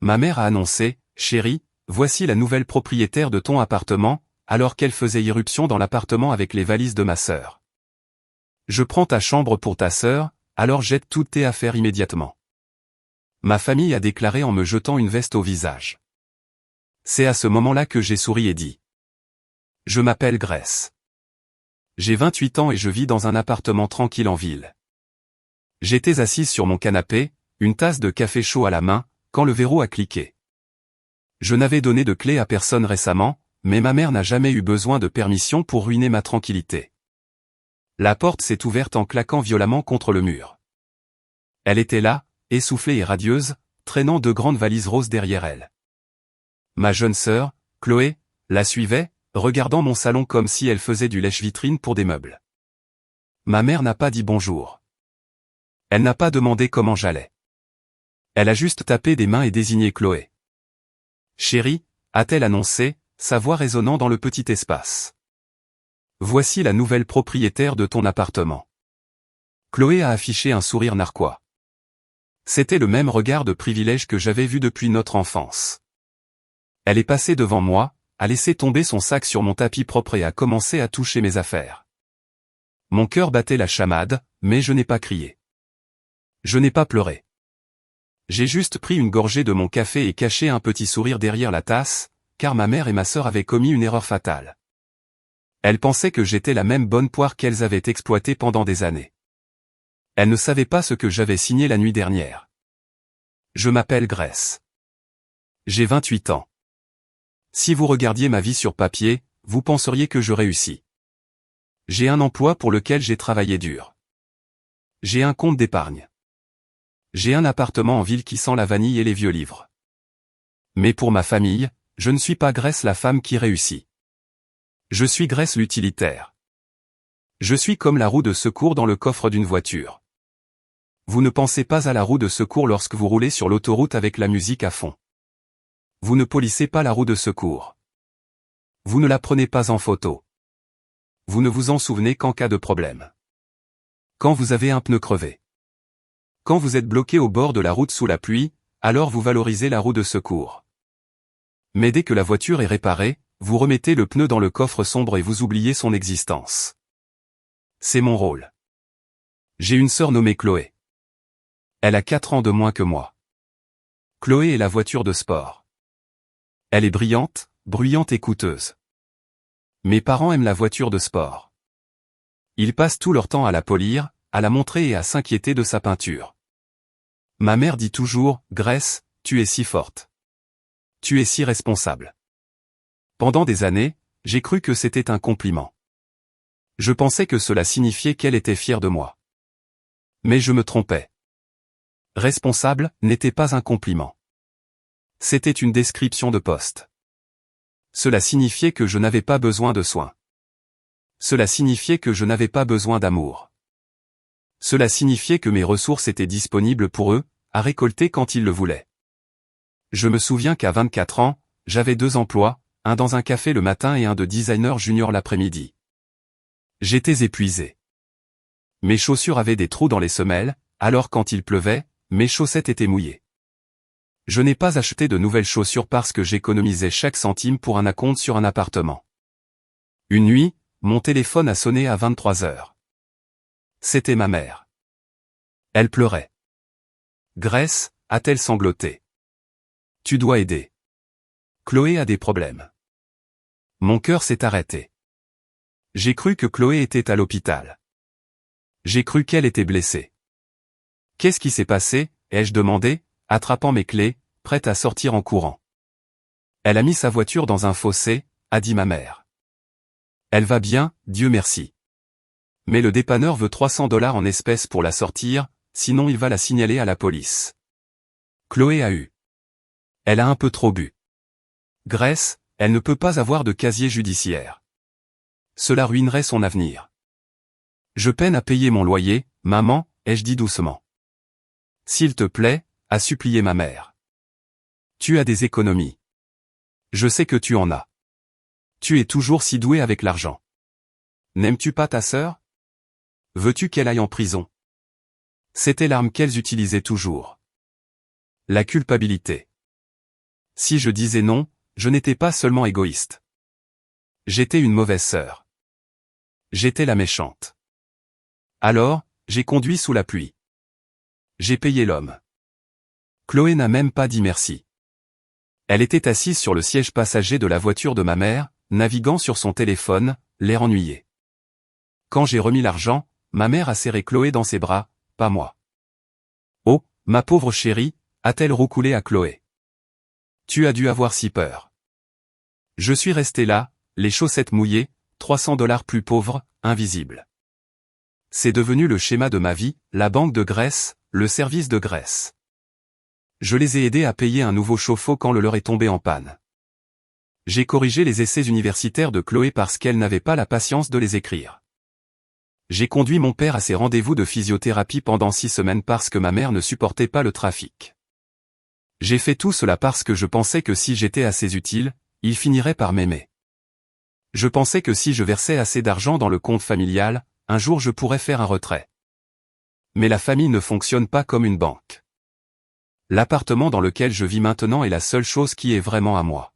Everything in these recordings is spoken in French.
Ma mère a annoncé, « Chérie, voici la nouvelle propriétaire de ton appartement », alors qu'elle faisait irruption dans l'appartement avec les valises de ma sœur. Je prends ta chambre pour ta sœur, alors jette toutes tes affaires immédiatement. Ma famille a déclaré en me jetant une veste au visage. C'est à ce moment-là que j'ai souri et dit. Je m'appelle Grace. J'ai 28 ans et je vis dans un appartement tranquille en ville. J'étais assise sur mon canapé, une tasse de café chaud à la main, quand le verrou a cliqué. Je n'avais donné de clé à personne récemment, mais ma mère n'a jamais eu besoin de permission pour ruiner ma tranquillité. La porte s'est ouverte en claquant violemment contre le mur. Elle était là, essoufflée et radieuse, traînant 2 grandes valises roses derrière elle. Ma jeune sœur, Chloé, la suivait, regardant mon salon comme si elle faisait du lèche-vitrine pour des meubles. Ma mère n'a pas dit bonjour. Elle n'a pas demandé comment j'allais. Elle a juste tapé des mains et désigné Chloé. Chérie, a-t-elle annoncé, sa voix résonnant dans le petit espace. Voici la nouvelle propriétaire de ton appartement. Chloé a affiché un sourire narquois. C'était le même regard de privilège que j'avais vu depuis notre enfance. Elle est passée devant moi, a laissé tomber son sac sur mon tapis propre et a commencé à toucher mes affaires. Mon cœur battait la chamade, mais je n'ai pas crié. Je n'ai pas pleuré. J'ai juste pris une gorgée de mon café et caché un petit sourire derrière la tasse, car ma mère et ma sœur avaient commis une erreur fatale. Elles pensaient que j'étais la même bonne poire qu'elles avaient exploitée pendant des années. Elles ne savaient pas ce que j'avais signé la nuit dernière. Je m'appelle Grace. J'ai 28 ans. Si vous regardiez ma vie sur papier, vous penseriez que je réussis. J'ai un emploi pour lequel j'ai travaillé dur. J'ai un compte d'épargne. J'ai un appartement en ville qui sent la vanille et les vieux livres. Mais pour ma famille, je ne suis pas Grace la femme qui réussit. Je suis Grace l'utilitaire. Je suis comme la roue de secours dans le coffre d'une voiture. Vous ne pensez pas à la roue de secours lorsque vous roulez sur l'autoroute avec la musique à fond. Vous ne polissez pas la roue de secours. Vous ne la prenez pas en photo. Vous ne vous en souvenez qu'en cas de problème. Quand vous avez un pneu crevé. Quand vous êtes bloqué au bord de la route sous la pluie, alors vous valorisez la roue de secours. Mais dès que la voiture est réparée, vous remettez le pneu dans le coffre sombre et vous oubliez son existence. C'est mon rôle. J'ai une sœur nommée Chloé. Elle a 4 ans de moins que moi. Chloé est la voiture de sport. Elle est brillante, bruyante et coûteuse. Mes parents aiment la voiture de sport. Ils passent tout leur temps à la polir, à la montrer et à s'inquiéter de sa peinture. Ma mère dit toujours, « Grace, tu es si forte. Tu es si responsable. » Pendant des années, j'ai cru que c'était un compliment. Je pensais que cela signifiait qu'elle était fière de moi. Mais je me trompais. Responsable n'était pas un compliment. C'était une description de poste. Cela signifiait que je n'avais pas besoin de soins. Cela signifiait que je n'avais pas besoin d'amour. Cela signifiait que mes ressources étaient disponibles pour eux, à récolter quand ils le voulaient. Je me souviens qu'à 24 ans, j'avais 2 emplois, un dans un café le matin et un de designer junior l'après-midi. J'étais épuisé. Mes chaussures avaient des trous dans les semelles, alors quand il pleuvait, mes chaussettes étaient mouillées. Je n'ai pas acheté de nouvelles chaussures parce que j'économisais chaque centime pour un acompte sur un appartement. Une nuit, mon téléphone a sonné à 23 heures. C'était ma mère. Elle pleurait. Grace, a-t-elle sangloté. Tu dois aider. Chloé a des problèmes. Mon cœur s'est arrêté. J'ai cru que Chloé était à l'hôpital. J'ai cru qu'elle était blessée. Qu'est-ce qui s'est passé, ai-je demandé, attrapant mes clés, prête à sortir en courant. Elle a mis sa voiture dans un fossé, a dit ma mère. Elle va bien, Dieu merci. Mais le dépanneur veut 300 $ en espèces pour la sortir, sinon il va la signaler à la police. Chloé a eu. Elle a un peu trop bu. Grace, elle ne peut pas avoir de casier judiciaire. Cela ruinerait son avenir. Je peine à payer mon loyer, maman, ai-je dit doucement. S'il te plaît, a supplié ma mère. Tu as des économies. Je sais que tu en as. Tu es toujours si doué avec l'argent. N'aimes-tu pas ta sœur? Veux-tu qu'elle aille en prison? C'était l'arme qu'elles utilisaient toujours. La culpabilité. Si je disais non, je n'étais pas seulement égoïste. J'étais une mauvaise sœur. J'étais la méchante. Alors, j'ai conduit sous la pluie. J'ai payé l'homme. Chloé n'a même pas dit merci. Elle était assise sur le siège passager de la voiture de ma mère, naviguant sur son téléphone, l'air ennuyé. Quand j'ai remis l'argent, ma mère a serré Chloé dans ses bras, pas moi. Oh, ma pauvre chérie, a-t-elle roucoulé à Chloé. Tu as dû avoir si peur. Je suis resté là, les chaussettes mouillées, $300 plus pauvre, invisible. C'est devenu le schéma de ma vie, la banque de graisse, le service de graisse. Je les ai aidés à payer un nouveau chauffe-eau quand le leur est tombé en panne. J'ai corrigé les essais universitaires de Chloé parce qu'elle n'avait pas la patience de les écrire. J'ai conduit mon père à ses rendez-vous de physiothérapie pendant 6 semaines parce que ma mère ne supportait pas le trafic. J'ai fait tout cela parce que je pensais que si j'étais assez utile, il finirait par m'aimer. Je pensais que si je versais assez d'argent dans le compte familial, un jour je pourrais faire un retrait. Mais la famille ne fonctionne pas comme une banque. L'appartement dans lequel je vis maintenant est la seule chose qui est vraiment à moi.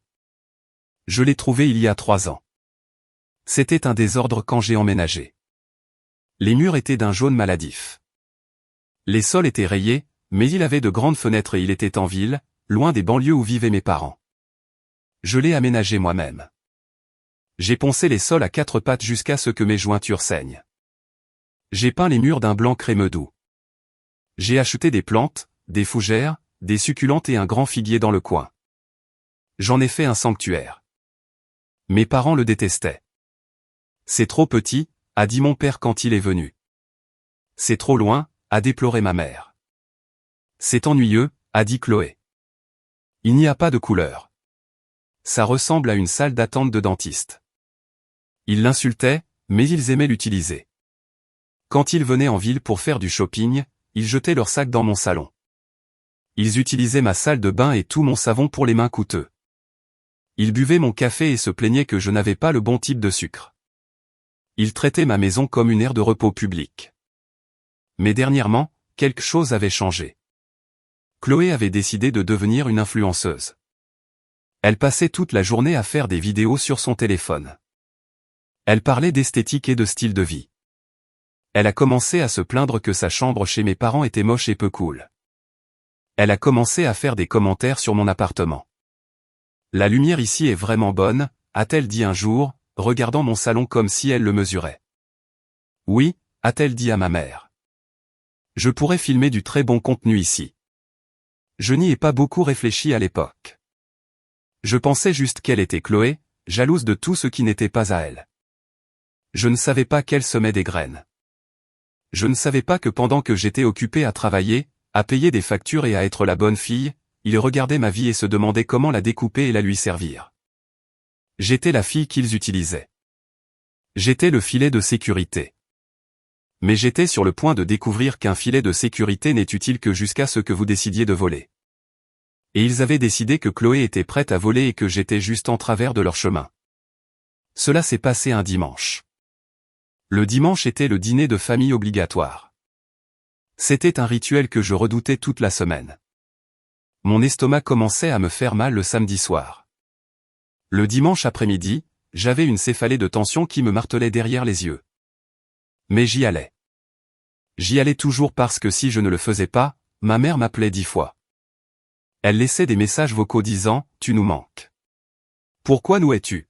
Je l'ai trouvé il y a 3 ans. C'était un désordre quand j'ai emménagé. Les murs étaient d'un jaune maladif. Les sols étaient rayés, mais il avait de grandes fenêtres et il était en ville, loin des banlieues où vivaient mes parents. Je l'ai aménagé moi-même. J'ai poncé les sols à 4 pattes jusqu'à ce que mes jointures saignent. J'ai peint les murs d'un blanc crémeux doux. J'ai acheté des plantes, des fougères, des succulentes et un grand figuier dans le coin. J'en ai fait un sanctuaire. Mes parents le détestaient. C'est trop petit, a dit mon père quand il est venu. C'est trop loin, a déploré ma mère. C'est ennuyeux, a dit Chloé. Il n'y a pas de couleur. Ça ressemble à une salle d'attente de dentiste. Ils l'insultaient, mais ils aimaient l'utiliser. Quand ils venaient en ville pour faire du shopping, ils jetaient leurs sacs dans mon salon. Ils utilisaient ma salle de bain et tout mon savon pour les mains coûteux. Ils buvaient mon café et se plaignaient que je n'avais pas le bon type de sucre. Ils traitaient ma maison comme une aire de repos publique. Mais dernièrement, quelque chose avait changé. Chloé avait décidé de devenir une influenceuse. Elle passait toute la journée à faire des vidéos sur son téléphone. Elle parlait d'esthétique et de style de vie. Elle a commencé à se plaindre que sa chambre chez mes parents était moche et peu cool. Elle a commencé à faire des commentaires sur mon appartement. La lumière ici est vraiment bonne, a-t-elle dit un jour, regardant mon salon comme si elle le mesurait. Oui, a-t-elle dit à ma mère. Je pourrais filmer du très bon contenu ici. Je n'y ai pas beaucoup réfléchi à l'époque. Je pensais juste qu'elle était Chloé, jalouse de tout ce qui n'était pas à elle. Je ne savais pas qu'elle semait des graines. Je ne savais pas que pendant que j'étais occupé à travailler, à payer des factures et à être la bonne fille, il regardait ma vie et se demandait comment la découper et la lui servir. J'étais la fille qu'ils utilisaient. J'étais le filet de sécurité. Mais j'étais sur le point de découvrir qu'un filet de sécurité n'est utile que jusqu'à ce que vous décidiez de voler. Et ils avaient décidé que Chloé était prête à voler et que j'étais juste en travers de leur chemin. Cela s'est passé un dimanche. Le dimanche était le dîner de famille obligatoire. C'était un rituel que je redoutais toute la semaine. Mon estomac commençait à me faire mal le samedi soir. Le dimanche après-midi, j'avais une céphalée de tension qui me martelait derrière les yeux. Mais j'y allais. J'y allais toujours parce que si je ne le faisais pas, ma mère m'appelait 10 fois. Elle laissait des messages vocaux disant « Tu nous manques. Pourquoi nous es-tu?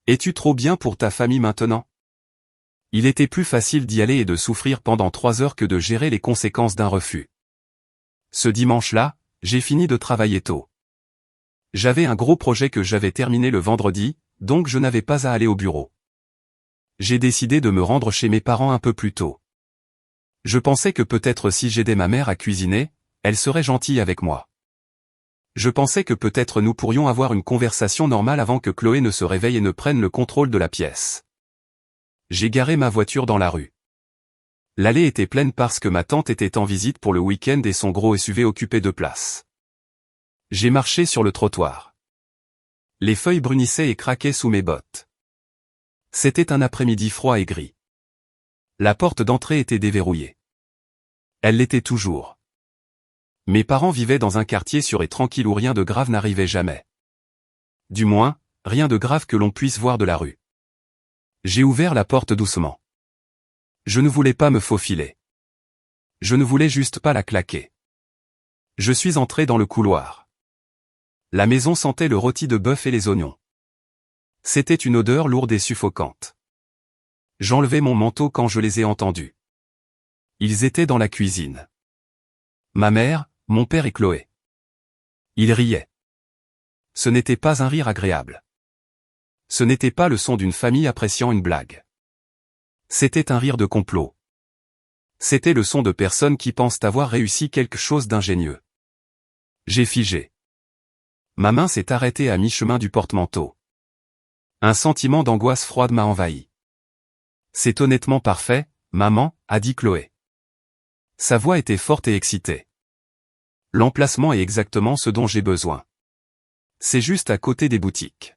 Es-tu trop bien pour ta famille maintenant ?» Il était plus facile d'y aller et de souffrir pendant 3 heures que de gérer les conséquences d'un refus. Ce dimanche-là, j'ai fini de travailler tôt. J'avais un gros projet que j'avais terminé le vendredi, donc je n'avais pas à aller au bureau. J'ai décidé de me rendre chez mes parents un peu plus tôt. Je pensais que peut-être si j'aidais ma mère à cuisiner, elle serait gentille avec moi. Je pensais que peut-être nous pourrions avoir une conversation normale avant que Chloé ne se réveille et ne prenne le contrôle de la pièce. J'ai garé ma voiture dans la rue. L'allée était pleine parce que ma tante était en visite pour le week-end et son gros SUV occupait 2 places. J'ai marché sur le trottoir. Les feuilles brunissaient et craquaient sous mes bottes. C'était un après-midi froid et gris. La porte d'entrée était déverrouillée. Elle l'était toujours. Mes parents vivaient dans un quartier sûr et tranquille où rien de grave n'arrivait jamais. Du moins, rien de grave que l'on puisse voir de la rue. J'ai ouvert la porte doucement. Je ne voulais pas me faufiler. Je ne voulais juste pas la claquer. Je suis entré dans le couloir. La maison sentait le rôti de bœuf et les oignons. C'était une odeur lourde et suffocante. J'enlevai mon manteau quand je les ai entendus. Ils étaient dans la cuisine. Ma mère, mon père et Chloé. Ils riaient. Ce n'était pas un rire agréable. Ce n'était pas le son d'une famille appréciant une blague. C'était un rire de complot. C'était le son de personnes qui pensent avoir réussi quelque chose d'ingénieux. J'ai figé. Ma main s'est arrêtée à mi-chemin du porte-manteau. Un sentiment d'angoisse froide m'a envahi. C'est honnêtement parfait, maman, a dit Chloé. Sa voix était forte et excitée. L'emplacement est exactement ce dont j'ai besoin. C'est juste à côté des boutiques.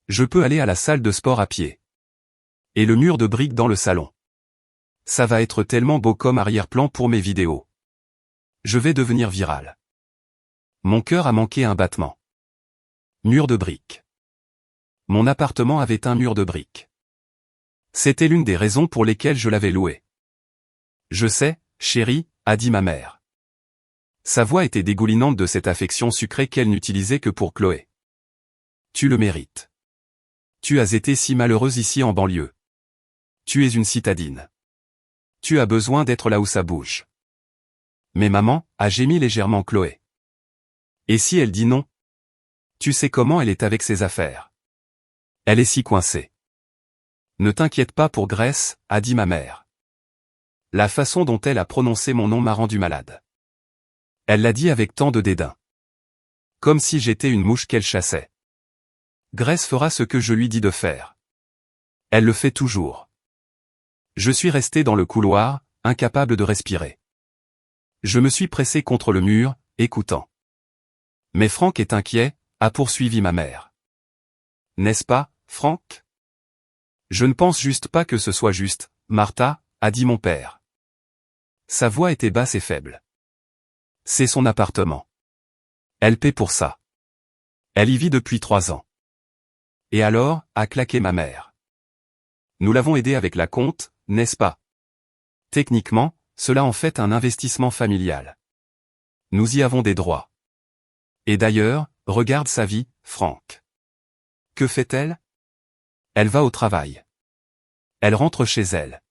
Je peux aller à la salle de sport à pied. Et le mur de briques dans le salon. Ça va être tellement beau comme arrière-plan pour mes vidéos. Je vais devenir viral. Mon cœur a manqué un battement. Mur de briques. Mon appartement avait un mur de briques. C'était l'une des raisons pour lesquelles je l'avais loué. Je sais, chérie, a dit ma mère. Sa voix était dégoulinante de cette affection sucrée qu'elle n'utilisait que pour Chloé. Tu le mérites. Tu as été si malheureuse ici en banlieue. Tu es une citadine. Tu as besoin d'être là où ça bouge. Mais maman, a gémi légèrement Chloé. Et si elle dit non? Tu sais comment elle est avec ses affaires. Elle est si coincée. Ne t'inquiète pas pour Grace, a dit ma mère. La façon dont elle a prononcé mon nom m'a rendu malade. Elle l'a dit avec tant de dédain. Comme si j'étais une mouche qu'elle chassait. Grace fera ce que je lui dis de faire. Elle le fait toujours. Je suis resté dans le couloir, incapable de respirer. Je me suis pressé contre le mur, écoutant. Mais Franck est inquiet, a poursuivi ma mère. N'est-ce pas, Franck? Je ne pense juste pas que ce soit juste, Martha, a dit mon père. Sa voix était basse et faible. C'est son appartement. Elle paie pour ça. Elle y vit depuis 3 ans. Et alors, a claqué ma mère. Nous l'avons aidé avec la compte, n'est-ce pas? Techniquement, cela en fait un investissement familial. Nous y avons des droits. Et d'ailleurs, regarde sa vie, Franck. Que fait-elle? Elle va au travail. Elle rentre chez elle.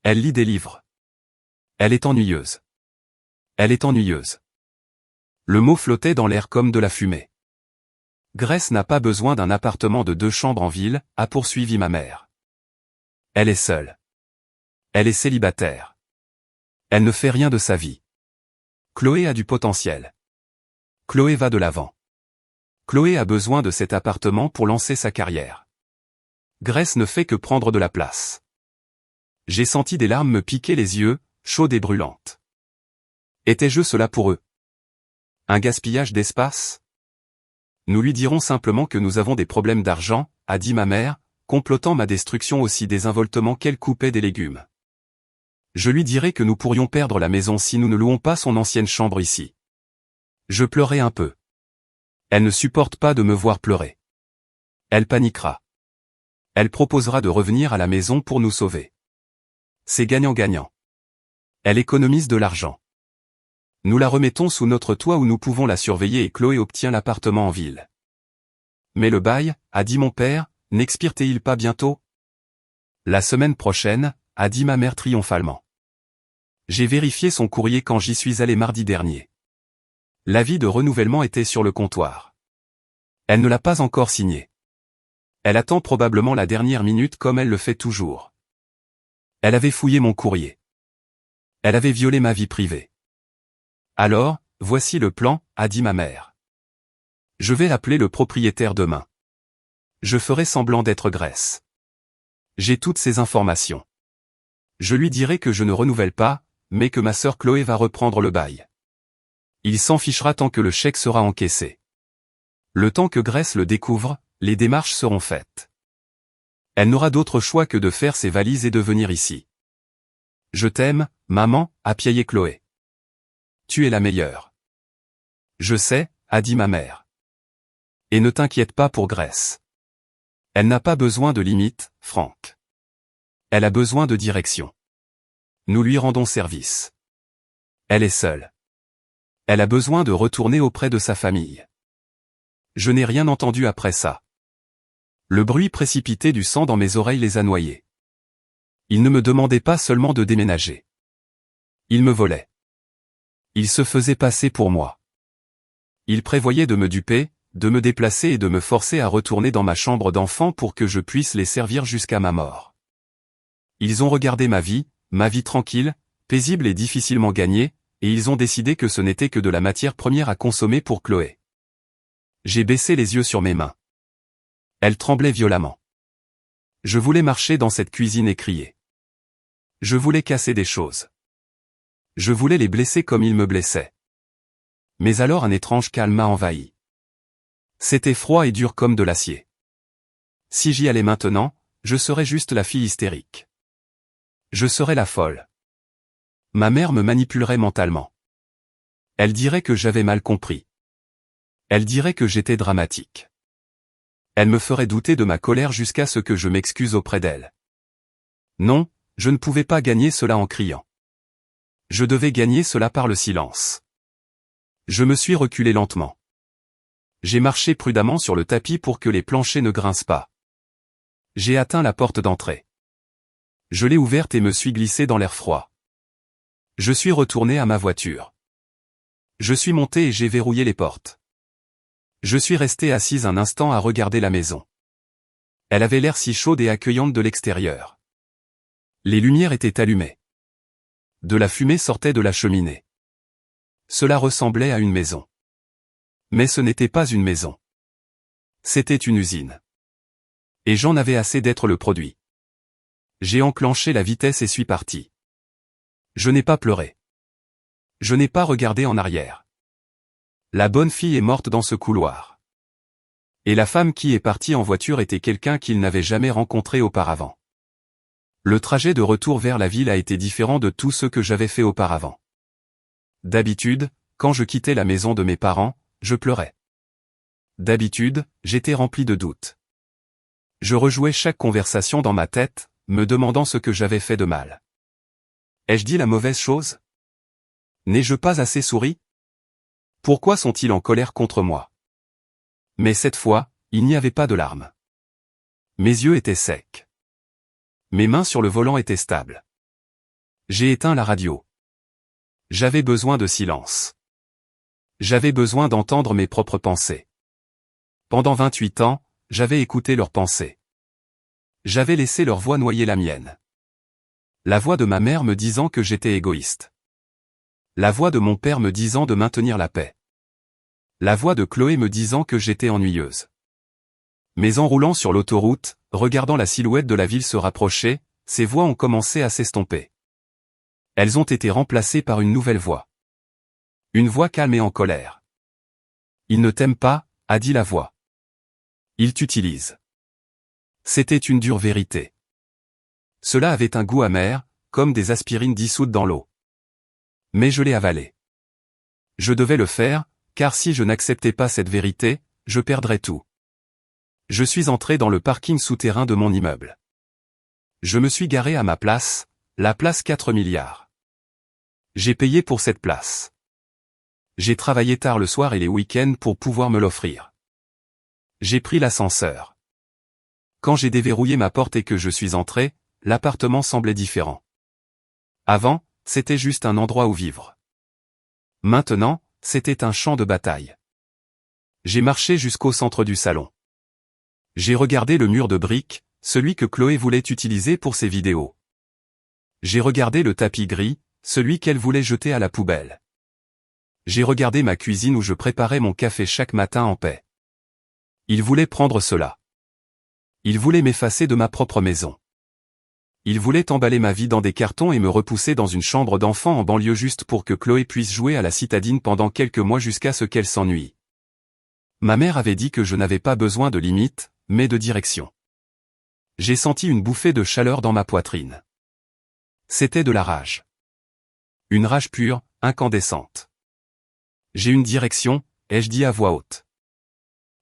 Elle lit des livres. Elle est ennuyeuse. Elle est ennuyeuse. Le mot flottait dans l'air comme de la fumée. Grace n'a pas besoin d'un appartement de 2 chambres en ville, a poursuivi ma mère. Elle est seule. Elle est célibataire. Elle ne fait rien de sa vie. Chloé a du potentiel. Chloé va de l'avant. Chloé a besoin de cet appartement pour lancer sa carrière. Grace ne fait que prendre de la place. J'ai senti des larmes me piquer les yeux, chaudes et brûlantes. Étais-je cela pour eux? Un gaspillage d'espace? Nous lui dirons simplement que nous avons des problèmes d'argent, a dit ma mère, complotant ma destruction aussi désinvoltement qu'elle coupait des légumes. Je lui dirai que nous pourrions perdre la maison si nous ne louons pas son ancienne chambre ici. Je pleurai un peu. Elle ne supporte pas de me voir pleurer. Elle paniquera. Elle proposera de revenir à la maison pour nous sauver. C'est gagnant-gagnant. Elle économise de l'argent. Nous la remettons sous notre toit où nous pouvons la surveiller et Chloé obtient l'appartement en ville. Mais le bail, a dit mon père, n'expire-t-il pas bientôt? La semaine prochaine, a dit ma mère triomphalement. J'ai vérifié son courrier quand j'y suis allé mardi dernier. L'avis de renouvellement était sur le comptoir. Elle ne l'a pas encore signé. Elle attend probablement la dernière minute comme elle le fait toujours. Elle avait fouillé mon courrier. Elle avait violé ma vie privée. Alors, voici le plan, a dit ma mère. Je vais appeler le propriétaire demain. Je ferai semblant d'être Grace. J'ai toutes ces informations. Je lui dirai que je ne renouvelle pas, mais que ma sœur Chloé va reprendre le bail. Il s'en fichera tant que le chèque sera encaissé. Le temps que Grace le découvre, les démarches seront faites. Elle n'aura d'autre choix que de faire ses valises et de venir ici. Je t'aime, maman, a piaillé Chloé. tu es la meilleure. Je sais, a dit ma mère. Et ne t'inquiète pas pour Grace. Elle n'a pas besoin de limites, Franck. Elle a besoin de direction. Nous lui rendons service. Elle est seule. Elle a besoin de retourner auprès de sa famille. Je n'ai rien entendu après ça. Le bruit précipité du sang dans mes oreilles les a noyés. Ils ne me demandaient pas seulement de déménager. Ils me volaient. Ils se faisaient passer pour moi. Ils prévoyaient de me duper, de me déplacer et de me forcer à retourner dans ma chambre d'enfant pour que je puisse les servir jusqu'à ma mort. Ils ont regardé ma vie tranquille, paisible et difficilement gagnée, et ils ont décidé que ce n'était que de la matière première à consommer pour Chloé. J'ai baissé les yeux sur mes mains. Elles tremblaient violemment. Je voulais marcher dans cette cuisine et crier. Je voulais casser des choses. Je voulais les blesser comme ils me blessaient. Mais alors un étrange calme m'a envahi. C'était froid et dur comme de l'acier. Si j'y allais maintenant, je serais juste la fille hystérique. Je serais la folle. Ma mère me manipulerait mentalement. Elle dirait que j'avais mal compris. Elle dirait que j'étais dramatique. Elle me ferait douter de ma colère jusqu'à ce que je m'excuse auprès d'elle. Non, je ne pouvais pas gagner cela en criant. Je devais gagner cela par le silence. Je me suis reculé lentement. J'ai marché prudemment sur le tapis pour que les planchers ne grincent pas. J'ai atteint la porte d'entrée. Je l'ai ouverte et me suis glissé dans l'air froid. Je suis retourné à ma voiture. Je suis monté et j'ai verrouillé les portes. Je suis resté assise un instant à regarder la maison. Elle avait l'air si chaude et accueillante de l'extérieur. Les lumières étaient allumées. De la fumée sortait de la cheminée. Cela ressemblait à une maison. Mais ce n'était pas une maison. C'était une usine. Et j'en avais assez d'être le produit. J'ai enclenché la vitesse et suis parti. Je n'ai pas pleuré. Je n'ai pas regardé en arrière. La bonne fille est morte dans ce couloir. Et la femme qui est partie en voiture était quelqu'un qu'il n'avait jamais rencontré auparavant. Le trajet de retour vers la ville a été différent de tout ce que j'avais fait auparavant. D'habitude, quand je quittais la maison de mes parents, je pleurais. D'habitude, j'étais rempli de doutes. Je rejouais chaque conversation dans ma tête, me demandant ce que j'avais fait de mal. Ai-je dit la mauvaise chose? N'ai-je pas assez souri? Pourquoi sont-ils en colère contre moi? Mais cette fois, il n'y avait pas de larmes. Mes yeux étaient secs. Mes mains sur le volant étaient stables. J'ai éteint la radio. J'avais besoin de silence. J'avais besoin d'entendre mes propres pensées. Pendant 28 ans, j'avais écouté leurs pensées. J'avais laissé leur voix noyer la mienne. La voix de ma mère me disant que j'étais égoïste. La voix de mon père me disant de maintenir la paix. La voix de Chloé me disant que j'étais ennuyeuse. Mais en roulant sur l'autoroute, regardant la silhouette de la ville se rapprocher, ces voix ont commencé à s'estomper. Elles ont été remplacées par une nouvelle voix. Une voix calme et en colère. Il ne t'aime pas, a dit la voix. Il t'utilise. C'était une dure vérité. Cela avait un goût amer, comme des aspirines dissoutes dans l'eau. Mais je l'ai avalé. Je devais le faire, car si je n'acceptais pas cette vérité, je perdrais tout. Je suis entré dans le parking souterrain de mon immeuble. Je me suis garé à ma place, la place 4 milliards. J'ai payé pour cette place. J'ai travaillé tard le soir et les week-ends pour pouvoir me l'offrir. J'ai pris l'ascenseur. Quand j'ai déverrouillé ma porte et que je suis entré, l'appartement semblait différent. Avant, c'était juste un endroit où vivre. Maintenant, c'était un champ de bataille. J'ai marché jusqu'au centre du salon. J'ai regardé le mur de briques, celui que Chloé voulait utiliser pour ses vidéos. J'ai regardé le tapis gris, celui qu'elle voulait jeter à la poubelle. J'ai regardé ma cuisine où je préparais mon café chaque matin en paix. Il voulait prendre cela. Il voulait m'effacer de ma propre maison. Il voulait emballer ma vie dans des cartons et me repousser dans une chambre d'enfant en banlieue juste pour que Chloé puisse jouer à la citadine pendant quelques mois jusqu'à ce qu'elle s'ennuie. Ma mère avait dit que je n'avais pas besoin de limites, mais de direction. J'ai senti une bouffée de chaleur dans ma poitrine. C'était de la rage. Une rage pure, incandescente. J'ai une direction, ai-je dit à voix haute.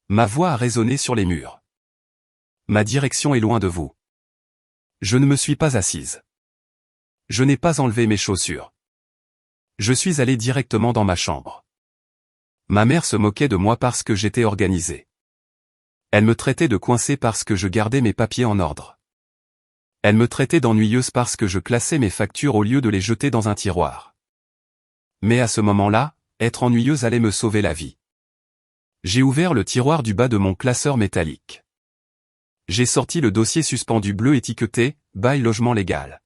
Ma voix a résonné sur les murs. Ma direction est loin de vous. Je ne me suis pas assise. Je n'ai pas enlevé mes chaussures. Je suis allé directement dans ma chambre. Ma mère se moquait de moi parce que j'étais organisé. Elle me traitait de coincé parce que je gardais mes papiers en ordre. Elle me traitait d'ennuyeuse parce que je classais mes factures au lieu de les jeter dans un tiroir. Mais à ce moment-là, être ennuyeuse allait me sauver la vie. J'ai ouvert le tiroir du bas de mon classeur métallique. J'ai sorti le dossier suspendu bleu étiqueté « Bail logement légal ».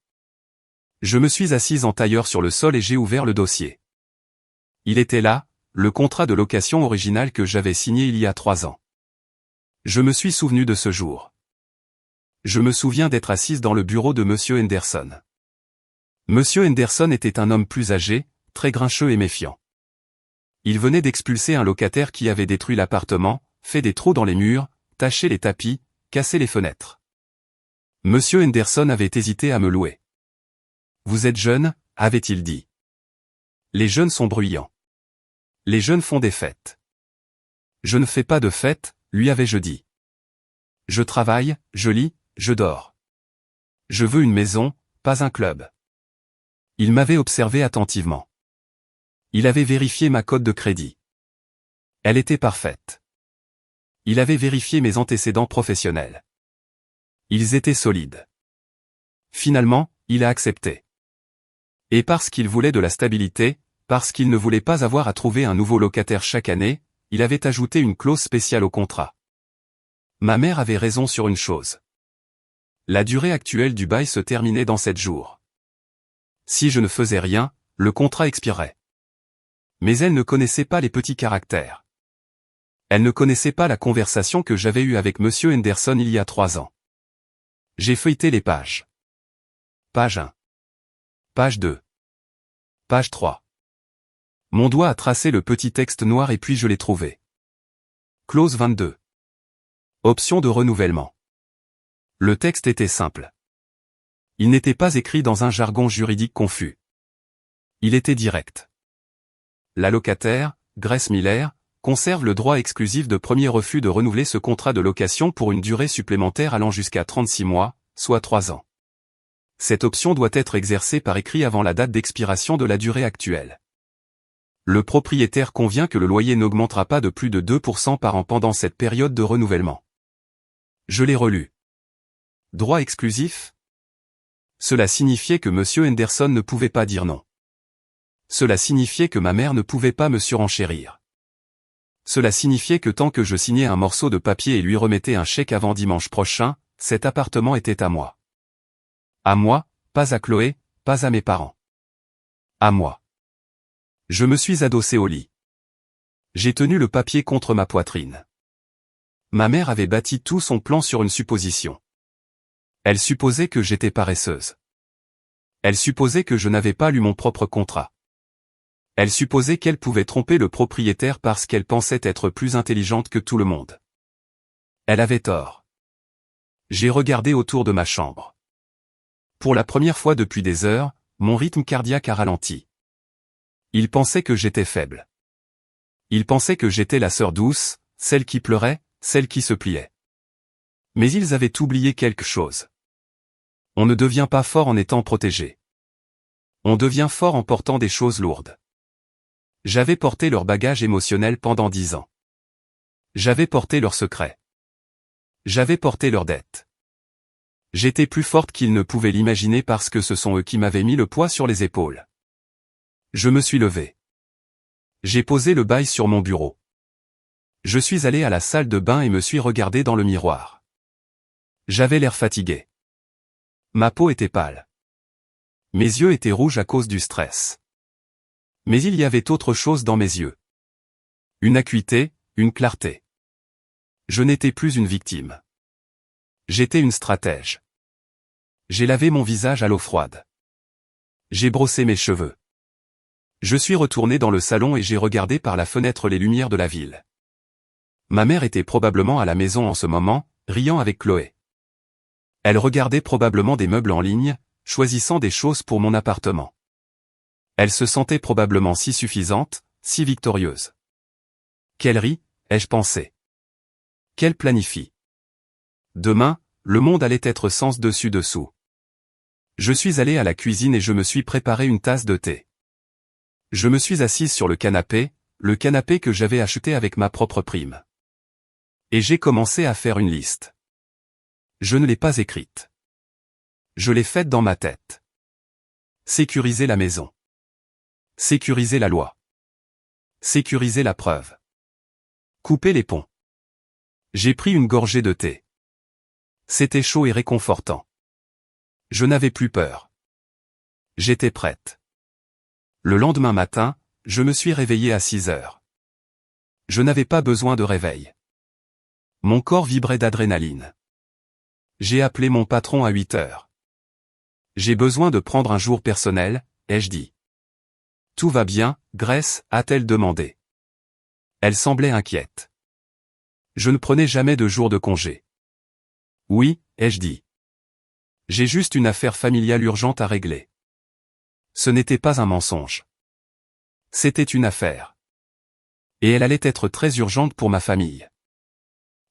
Je me suis assise en tailleur sur le sol et j'ai ouvert le dossier. Il était là, le contrat de location original que j'avais signé il y a 3 ans. Je me suis souvenu de ce jour. Je me souviens d'être assise dans le bureau de Monsieur Henderson. Monsieur Henderson était un homme plus âgé, très grincheux et méfiant. Il venait d'expulser un locataire qui avait détruit l'appartement, fait des trous dans les murs, taché les tapis, cassé les fenêtres. Monsieur Henderson avait hésité à me louer. « Vous êtes jeune » avait-il dit. « Les jeunes sont bruyants. Les jeunes font des fêtes. »« Je ne fais pas de fêtes » lui avais-je dit. « Je travaille, je lis, je dors. Je veux une maison, pas un club. » Il m'avait observé attentivement. Il avait vérifié ma cote de crédit. Elle était parfaite. Il avait vérifié mes antécédents professionnels. Ils étaient solides. Finalement, il a accepté. Et parce qu'il voulait de la stabilité, parce qu'il ne voulait pas avoir à trouver un nouveau locataire chaque année, il avait ajouté une clause spéciale au contrat. Ma mère avait raison sur une chose. La durée actuelle du bail se terminait dans 7 jours. Si je ne faisais rien, le contrat expirait. Mais elle ne connaissait pas les petits caractères. Elle ne connaissait pas la conversation que j'avais eue avec Monsieur Henderson il y a 3 ans. J'ai feuilleté les pages. Page 1. Page 2. Page 3. Mon doigt a tracé le petit texte noir et puis je l'ai trouvé. Clause 22. Option de renouvellement. Le texte était simple. Il n'était pas écrit dans un jargon juridique confus. Il était direct. La locataire, Grace Miller, conserve le droit exclusif de premier refus de renouveler ce contrat de location pour une durée supplémentaire allant jusqu'à 36 mois, soit 3 ans. Cette option doit être exercée par écrit avant la date d'expiration de la durée actuelle. Le propriétaire convient que le loyer n'augmentera pas de plus de 2% par an pendant cette période de renouvellement. Je l'ai relu. Droit exclusif? Cela signifiait que Monsieur Henderson ne pouvait pas dire non. Cela signifiait que ma mère ne pouvait pas me surenchérir. Cela signifiait que tant que je signais un morceau de papier et lui remettais un chèque avant dimanche prochain, cet appartement était à moi. À moi, pas à Chloé, pas à mes parents. À moi. Je me suis adossé au lit. J'ai tenu le papier contre ma poitrine. Ma mère avait bâti tout son plan sur une supposition. Elle supposait que j'étais paresseuse. Elle supposait que je n'avais pas lu mon propre contrat. Elle supposait qu'elle pouvait tromper le propriétaire parce qu'elle pensait être plus intelligente que tout le monde. Elle avait tort. J'ai regardé autour de ma chambre. Pour la première fois depuis des heures, mon rythme cardiaque a ralenti. Il pensait que j'étais faible. Il pensait que j'étais la sœur douce, celle qui pleurait, celle qui se pliait. Mais ils avaient oublié quelque chose. On ne devient pas fort en étant protégé. On devient fort en portant des choses lourdes. J'avais porté leur bagage émotionnel pendant 10 ans. J'avais porté leurs secrets. J'avais porté leurs dettes. J'étais plus forte qu'ils ne pouvaient l'imaginer parce que ce sont eux qui m'avaient mis le poids sur les épaules. Je me suis levé. J'ai posé le bail sur mon bureau. Je suis allé à la salle de bain et me suis regardé dans le miroir. J'avais l'air fatigué. Ma peau était pâle. Mes yeux étaient rouges à cause du stress. Mais il y avait autre chose dans mes yeux. Une acuité, une clarté. Je n'étais plus une victime. J'étais une stratège. J'ai lavé mon visage à l'eau froide. J'ai brossé mes cheveux. Je suis retourné dans le salon et j'ai regardé par la fenêtre les lumières de la ville. Ma mère était probablement à la maison en ce moment, riant avec Chloé. Elle regardait probablement des meubles en ligne, choisissant des choses pour mon appartement. Elle se sentait probablement si suffisante, si victorieuse. Qu'elle rit, ai-je pensé. Qu'elle planifie. Demain, le monde allait être sens dessus dessous. Je suis allé à la cuisine et je me suis préparé une tasse de thé. Je me suis assise sur le canapé que j'avais acheté avec ma propre prime. Et j'ai commencé à faire une liste. Je ne l'ai pas écrite. Je l'ai faite dans ma tête. Sécuriser la maison. Sécuriser la loi. Sécuriser la preuve. Couper les ponts. J'ai pris une gorgée de thé. C'était chaud et réconfortant. Je n'avais plus peur. J'étais prête. Le lendemain matin, je me suis réveillé à 6 heures. Je n'avais pas besoin de réveil. Mon corps vibrait d'adrénaline. J'ai appelé mon patron à 8 heures. J'ai besoin de prendre un jour personnel, ai-je dit. Tout va bien, Grace, a-t-elle demandé. Elle semblait inquiète. Je ne prenais jamais de jour de congé. Oui, ai-je dit. J'ai juste une affaire familiale urgente à régler. Ce n'était pas un mensonge. C'était une affaire. Et elle allait être très urgente pour ma famille.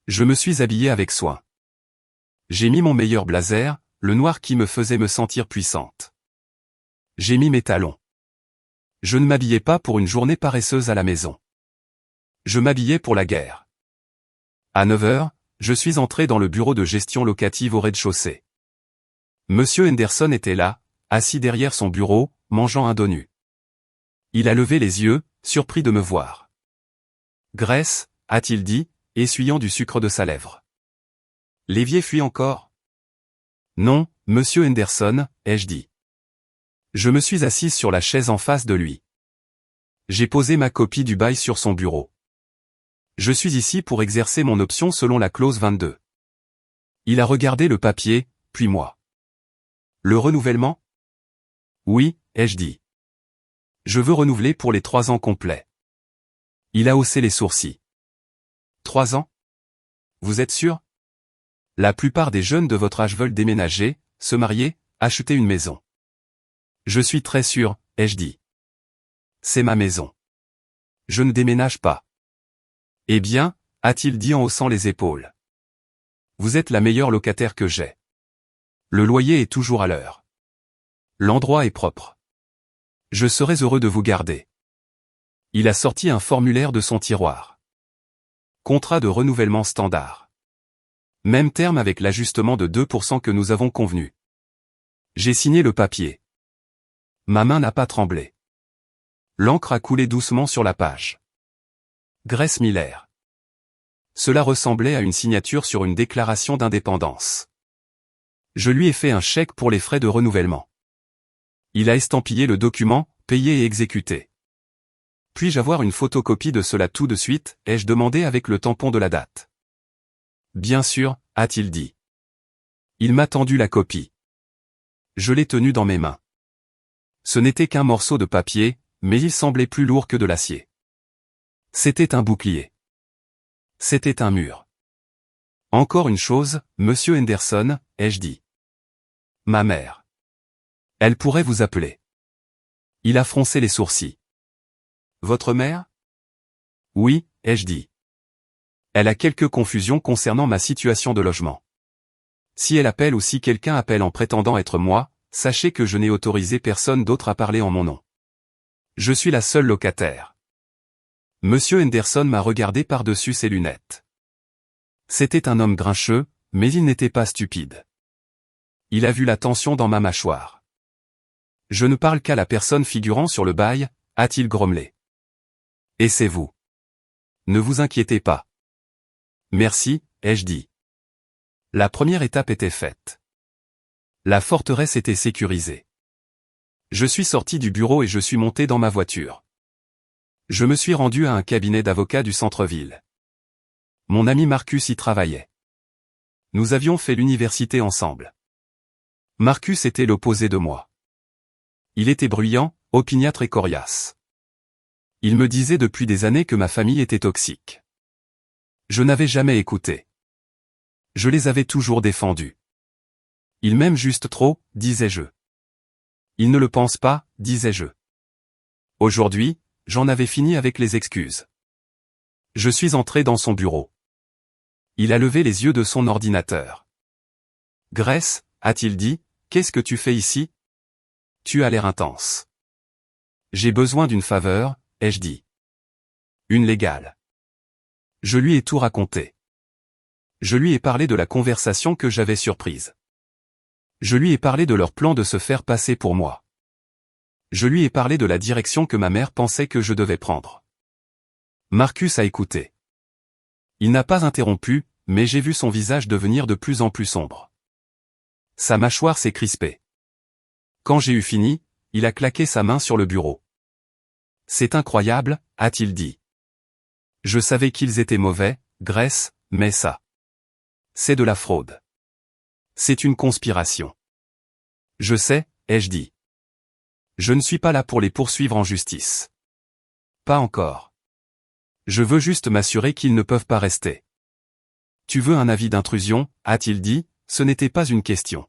Je me suis habillé avec soin. J'ai mis mon meilleur blazer, le noir qui me faisait me sentir puissante. J'ai mis mes talons. Je ne m'habillais pas pour une journée paresseuse à la maison. Je m'habillais pour la guerre. À 9 heures, je suis entré dans le bureau de gestion locative au rez-de-chaussée. Monsieur Henderson était là, assis derrière son bureau, mangeant un donut. Il a levé les yeux, surpris de me voir. Grace, a-t-il dit, essuyant du sucre de sa lèvre. L'évier fuit encore? Non, monsieur Henderson, ai-je dit. Je me suis assise sur la chaise en face de lui. J'ai posé ma copie du bail sur son bureau. Je suis ici pour exercer mon option selon la clause 22. Il a regardé le papier, puis moi. Le renouvellement? Oui, ai-je dit. Je veux renouveler pour les 3 ans complets. Il a haussé les sourcils. 3 ans? Vous êtes sûr? La plupart des jeunes de votre âge veulent déménager, se marier, acheter une maison. Je suis très sûr, ai-je dit. C'est ma maison. Je ne déménage pas. Eh bien, a-t-il dit en haussant les épaules. Vous êtes la meilleure locataire que j'ai. Le loyer est toujours à l'heure. L'endroit est propre. Je serais heureux de vous garder. Il a sorti un formulaire de son tiroir. Contrat de renouvellement standard. Même terme avec l'ajustement de 2% que nous avons convenu. J'ai signé le papier. Ma main n'a pas tremblé. L'encre a coulé doucement sur la page. Grace Miller. Cela ressemblait à une signature sur une déclaration d'indépendance. Je lui ai fait un chèque pour les frais de renouvellement. Il a estampillé le document, payé et exécuté. Puis-je avoir une photocopie de cela tout de suite, ai-je demandé avec le tampon de la date. Bien sûr, a-t-il dit. Il m'a tendu la copie. Je l'ai tenue dans mes mains. Ce n'était qu'un morceau de papier, mais il semblait plus lourd que de l'acier. C'était un bouclier. C'était un mur. Encore une chose, monsieur Henderson, ai-je dit. Ma mère. Elle pourrait vous appeler. Il a froncé les sourcils. Votre mère? Oui, ai-je dit. Elle a quelques confusions concernant ma situation de logement. Si elle appelle ou si quelqu'un appelle en prétendant être moi, sachez que je n'ai autorisé personne d'autre à parler en mon nom. Je suis la seule locataire. Monsieur Henderson m'a regardé par-dessus ses lunettes. C'était un homme grincheux, mais il n'était pas stupide. Il a vu la tension dans ma mâchoire. Je ne parle qu'à la personne figurant sur le bail, a-t-il grommelé. Et c'est vous. Ne vous inquiétez pas. Merci, ai-je dit. La première étape était faite. La forteresse était sécurisée. Je suis sorti du bureau et je suis monté dans ma voiture. Je me suis rendu à un cabinet d'avocats du centre-ville. Mon ami Marcus y travaillait. Nous avions fait l'université ensemble. Marcus était l'opposé de moi. Il était bruyant, opiniâtre et coriace. Il me disait depuis des années que ma famille était toxique. Je n'avais jamais écouté. Je les avais toujours défendus. Ils m'aiment juste trop, disais-je. Ils ne le pensent pas, disais-je. Aujourd'hui, j'en avais fini avec les excuses. Je suis entré dans son bureau. Il a levé les yeux de son ordinateur. Grace, a-t-il dit, qu'est-ce que tu fais ici? Tu as l'air intense. J'ai besoin d'une faveur, ai-je dit. Une légale. Je lui ai tout raconté. Je lui ai parlé de la conversation que j'avais surprise. Je lui ai parlé de leur plan de se faire passer pour moi. Je lui ai parlé de la direction que ma mère pensait que je devais prendre. Marcus a écouté. Il n'a pas interrompu, mais j'ai vu son visage devenir de plus en plus sombre. Sa mâchoire s'est crispée. Quand j'ai eu fini, il a claqué sa main sur le bureau. C'est incroyable, a-t-il dit. Je savais qu'ils étaient mauvais, Grace, mais ça. C'est de la fraude. C'est une conspiration. Je sais, ai-je dit. Je ne suis pas là pour les poursuivre en justice. Pas encore. Je veux juste m'assurer qu'ils ne peuvent pas rester. Tu veux un avis d'intrusion, a-t-il dit, ce n'était pas une question.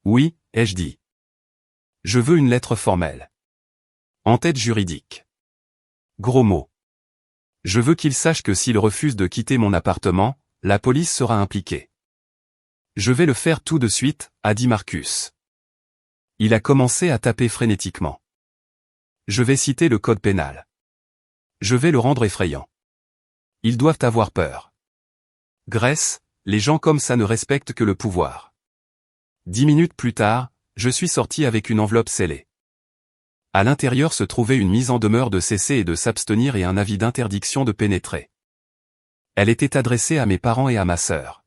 Oui, ai-je dit. Je veux une lettre formelle. En-tête juridique. Gros mot. Je veux qu'ils sachent que s'ils refusent de quitter mon appartement, la police sera impliquée. Je vais le faire tout de suite, a dit Marcus. Il a commencé à taper frénétiquement. Je vais citer le code pénal. Je vais le rendre effrayant. Ils doivent avoir peur. Grace, les gens comme ça ne respectent que le pouvoir. 10 minutes plus tard, je suis sorti avec une enveloppe scellée. À l'intérieur se trouvait une mise en demeure de cesser et de s'abstenir et un avis d'interdiction de pénétrer. Elle était adressée à mes parents et à ma sœur.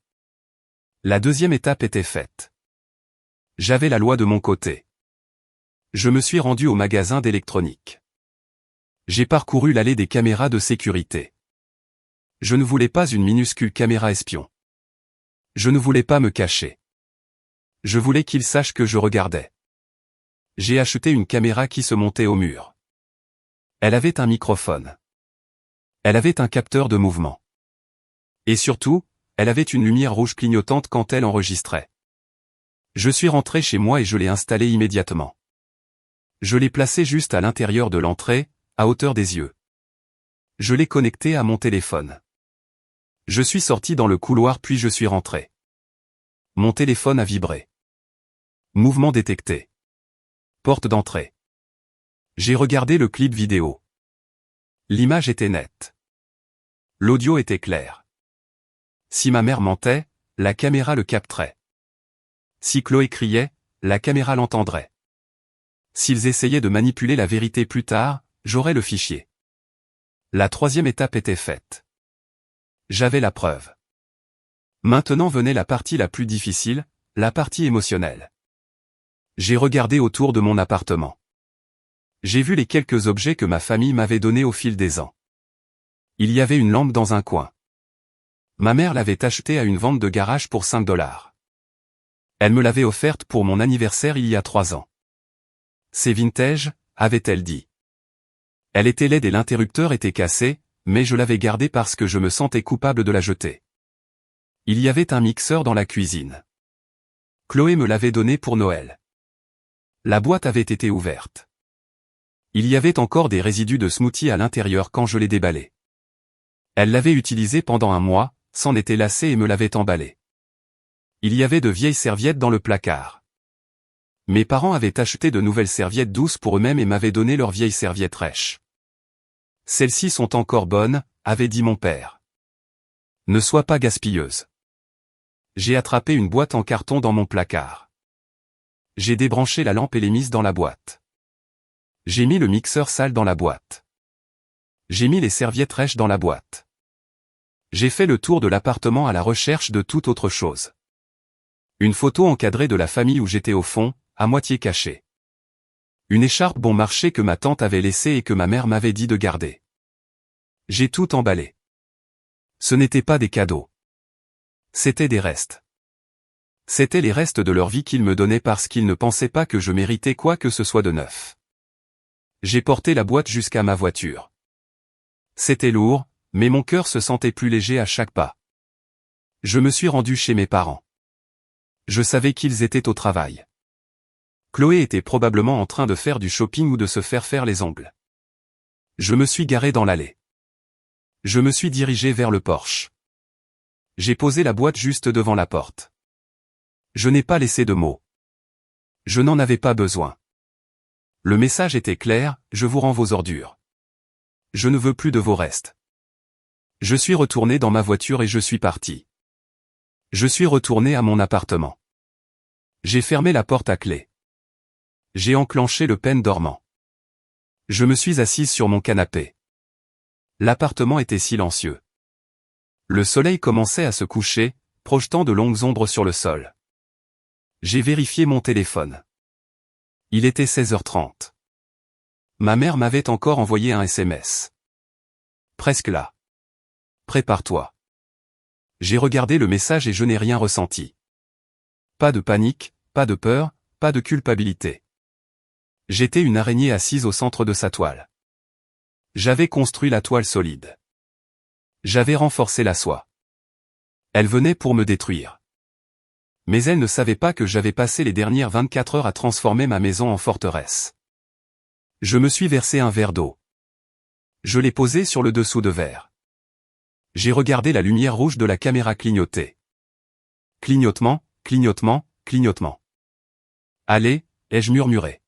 La deuxième étape était faite. J'avais la loi de mon côté. Je me suis rendu au magasin d'électronique. J'ai parcouru l'allée des caméras de sécurité. Je ne voulais pas une minuscule caméra espion. Je ne voulais pas me cacher. Je voulais qu'ils sachent que je regardais. J'ai acheté une caméra qui se montait au mur. Elle avait un microphone. Elle avait un capteur de mouvement. Et surtout, elle avait une lumière rouge clignotante quand elle enregistrait. Je suis rentré chez moi et je l'ai installée immédiatement. Je l'ai placée juste à l'intérieur de l'entrée, à hauteur des yeux. Je l'ai connectée à mon téléphone. Je suis sorti dans le couloir puis je suis rentré. Mon téléphone a vibré. Mouvement détecté. Porte d'entrée. J'ai regardé le clip vidéo. L'image était nette. L'audio était clair. Si ma mère mentait, la caméra le capterait. Si Chloé criait, la caméra l'entendrait. S'ils essayaient de manipuler la vérité plus tard, j'aurais le fichier. La troisième étape était faite. J'avais la preuve. Maintenant venait la partie la plus difficile, la partie émotionnelle. J'ai regardé autour de mon appartement. J'ai vu les quelques objets que ma famille m'avait donnés au fil des ans. Il y avait une lampe dans un coin. Ma mère l'avait achetée à une vente de garage pour 5 $. Elle me l'avait offerte pour mon anniversaire il y a 3 ans. C'est vintage, avait-elle dit. Elle était laide et l'interrupteur était cassé, mais je l'avais gardée parce que je me sentais coupable de la jeter. Il y avait un mixeur dans la cuisine. Chloé me l'avait donné pour Noël. La boîte avait été ouverte. Il y avait encore des résidus de smoothie à l'intérieur quand je l'ai déballé. Elle l'avait utilisé pendant un mois, s'en était lassée et me l'avait emballé. Il y avait de vieilles serviettes dans le placard. Mes parents avaient acheté de nouvelles serviettes douces pour eux-mêmes et m'avaient donné leurs vieilles serviettes rêches. Celles-ci sont encore bonnes, avait dit mon père. Ne sois pas gaspilleuse. J'ai attrapé une boîte en carton dans mon placard. J'ai débranché la lampe et l'ai mise dans la boîte. J'ai mis le mixeur sale dans la boîte. J'ai mis les serviettes rêches dans la boîte. J'ai fait le tour de l'appartement à la recherche de toute autre chose. Une photo encadrée de la famille où j'étais au fond, à moitié cachée. Une écharpe bon marché que ma tante avait laissée et que ma mère m'avait dit de garder. J'ai tout emballé. Ce n'étaient pas des cadeaux. C'étaient des restes. C'étaient les restes de leur vie qu'ils me donnaient parce qu'ils ne pensaient pas que je méritais quoi que ce soit de neuf. J'ai porté la boîte jusqu'à ma voiture. C'était lourd, mais mon cœur se sentait plus léger à chaque pas. Je me suis rendu chez mes parents. Je savais qu'ils étaient au travail. Chloé était probablement en train de faire du shopping ou de se faire les ongles. Je me suis garé dans l'allée. Je me suis dirigé vers le porche. J'ai posé la boîte juste devant la porte. Je n'ai pas laissé de mots. Je n'en avais pas besoin. Le message était clair, je vous rends vos ordures. Je ne veux plus de vos restes. Je suis retourné dans ma voiture et je suis parti. Je suis retourné à mon appartement. J'ai fermé la porte à clé. J'ai enclenché le pen dormant. Je me suis assise sur mon canapé. L'appartement était silencieux. Le soleil commençait à se coucher, projetant de longues ombres sur le sol. J'ai vérifié mon téléphone. Il était 16h30. Ma mère m'avait encore envoyé un SMS. Presque là. Prépare-toi. J'ai regardé le message et je n'ai rien ressenti. Pas de panique, pas de peur, pas de culpabilité. J'étais une araignée assise au centre de sa toile. J'avais construit la toile solide. J'avais renforcé la soie. Elle venait pour me détruire. Mais elle ne savait pas que j'avais passé les dernières 24 heures à transformer ma maison en forteresse. Je me suis versé un verre d'eau. Je l'ai posé sur le dessous de verre. J'ai regardé la lumière rouge de la caméra clignoter. Clignotement, clignotement, clignotement. Allez, ai-je murmuré.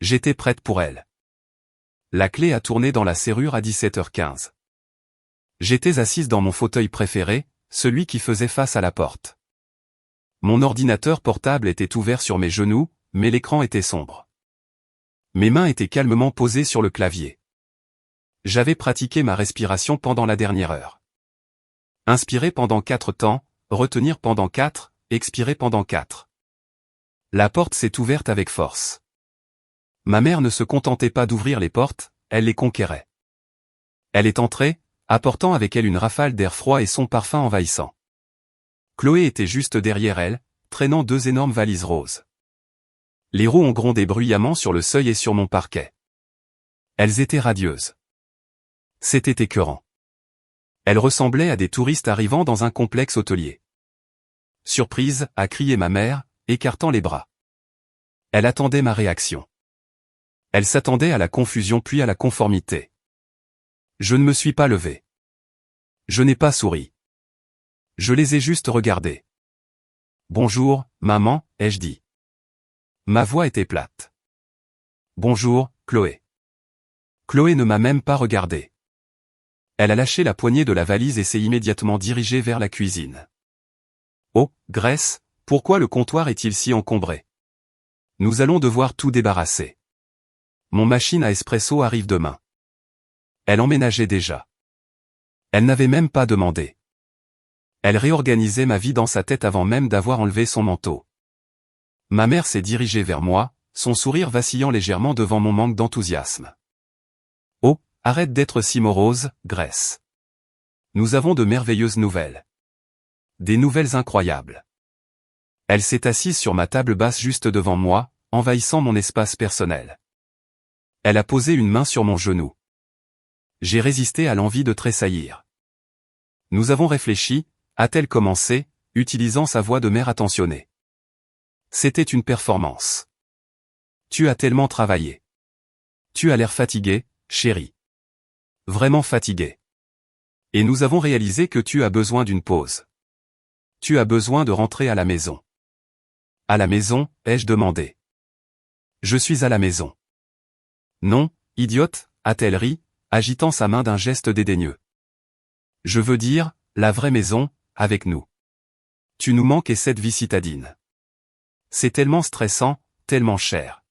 J'étais prête pour elle. La clé a tourné dans la serrure à 17h15. J'étais assise dans mon fauteuil préféré, celui qui faisait face à la porte. Mon ordinateur portable était ouvert sur mes genoux, mais l'écran était sombre. Mes mains étaient calmement posées sur le clavier. J'avais pratiqué ma respiration pendant la dernière heure. Inspirer pendant 4 temps, retenir pendant 4, expirer pendant 4. La porte s'est ouverte avec force. Ma mère ne se contentait pas d'ouvrir les portes, elle les conquérait. Elle est entrée, apportant avec elle une rafale d'air froid et son parfum envahissant. Chloé était juste derrière elle, traînant 2 énormes valises roses. Les roues ont grondé bruyamment sur le seuil et sur mon parquet. Elles étaient radieuses. C'était écœurant. Elles ressemblaient à des touristes arrivant dans un complexe hôtelier. Surprise, a crié ma mère, écartant les bras. Elle attendait ma réaction. Elle s'attendait à la confusion puis à la conformité. Je ne me suis pas levé. Je n'ai pas souri. Je les ai juste regardés. Bonjour, maman, ai-je dit. Ma voix était plate. Bonjour, Chloé. Chloé ne m'a même pas regardé. Elle a lâché la poignée de la valise et s'est immédiatement dirigée vers la cuisine. Oh, Grace, pourquoi le comptoir est-il si encombré? Nous allons devoir tout débarrasser. Mon machine à espresso arrive demain. Elle emménageait déjà. Elle n'avait même pas demandé. Elle réorganisait ma vie dans sa tête avant même d'avoir enlevé son manteau. Ma mère s'est dirigée vers moi, son sourire vacillant légèrement devant mon manque d'enthousiasme. Oh, arrête d'être si morose, Grace. Nous avons de merveilleuses nouvelles. Des nouvelles incroyables. Elle s'est assise sur ma table basse juste devant moi, envahissant mon espace personnel. Elle a posé une main sur mon genou. J'ai résisté à l'envie de tressaillir. Nous avons réfléchi, a-t-elle commencé, utilisant sa voix de mère attentionnée. C'était une performance. Tu as tellement travaillé. Tu as l'air fatigué, chérie. Vraiment fatigué. Et nous avons réalisé que tu as besoin d'une pause. Tu as besoin de rentrer à la maison. À la maison, ai-je demandé. Je suis à la maison. Non, idiote, a-t-elle ri, agitant sa main d'un geste dédaigneux. Je veux dire, la vraie maison, avec nous. Tu nous manques et cette vie citadine. C'est tellement stressant, tellement cher.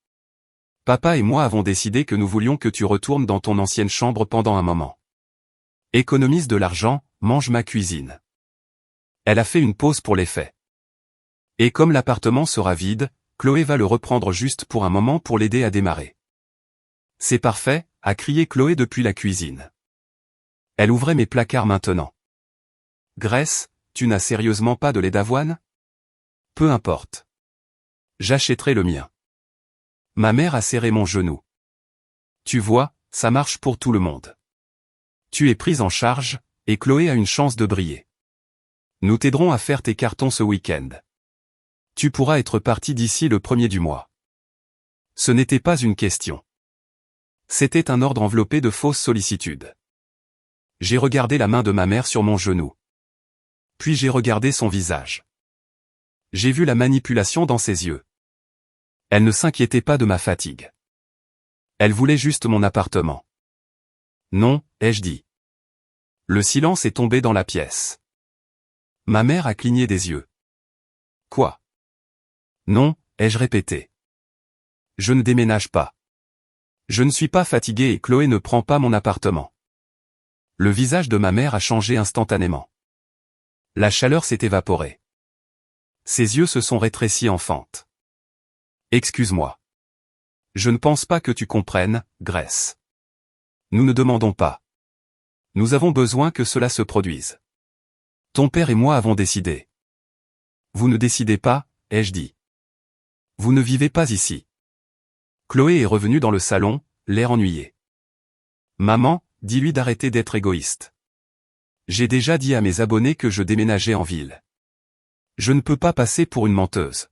Papa et moi avons décidé que nous voulions que tu retournes dans ton ancienne chambre pendant un moment. Économise de l'argent, mange ma cuisine. Elle a fait une pause pour l'effet. Et comme l'appartement sera vide, Chloé va le reprendre juste pour un moment pour l'aider à démarrer. C'est parfait, a crié Chloé depuis la cuisine. Elle ouvrait mes placards maintenant. Grace, tu n'as sérieusement pas de lait d'avoine? Peu importe. J'achèterai le mien. Ma mère a serré mon genou. Tu vois, ça marche pour tout le monde. Tu es prise en charge, et Chloé a une chance de briller. Nous t'aiderons à faire tes cartons ce week-end. Tu pourras être parti d'ici le 1er du mois. Ce n'était pas une question. C'était un ordre enveloppé de fausses sollicitudes. J'ai regardé la main de ma mère sur mon genou. Puis j'ai regardé son visage. J'ai vu la manipulation dans ses yeux. Elle ne s'inquiétait pas de ma fatigue. Elle voulait juste mon appartement. Non, ai-je dit. Le silence est tombé dans la pièce. Ma mère a cligné des yeux. Quoi? Non, ai-je répété. Je ne déménage pas. Je ne suis pas fatigué et Chloé ne prend pas mon appartement. Le visage de ma mère a changé instantanément. La chaleur s'est évaporée. Ses yeux se sont rétrécis en fente. Excuse-moi. Je ne pense pas que tu comprennes, Grace. Nous ne demandons pas. Nous avons besoin que cela se produise. Ton père et moi avons décidé. Vous ne décidez pas, ai-je dit. Vous ne vivez pas ici. Chloé est revenue dans le salon, l'air ennuyé. Maman, dis-lui d'arrêter d'être égoïste. J'ai déjà dit à mes abonnés que je déménageais en ville. Je ne peux pas passer pour une menteuse.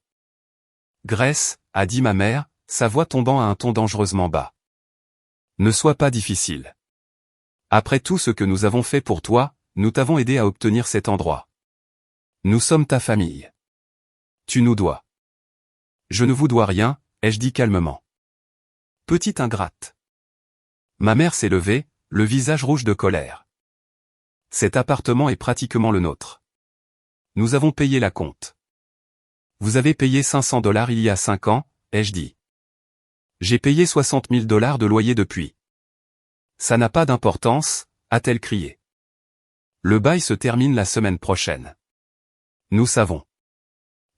Grace, a dit ma mère, sa voix tombant à un ton dangereusement bas. Ne sois pas difficile. Après tout ce que nous avons fait pour toi, nous t'avons aidé à obtenir cet endroit. Nous sommes ta famille. Tu nous dois. Je ne vous dois rien, ai-je dit calmement. Petite ingrate. Ma mère s'est levée, le visage rouge de colère. Cet appartement est pratiquement le nôtre. Nous avons payé la compte. Vous avez payé $500 il y a 5 ans, ai-je dit. J'ai payé $60 000 de loyer depuis. Ça n'a pas d'importance, a-t-elle crié. Le bail se termine la semaine prochaine. Nous savons.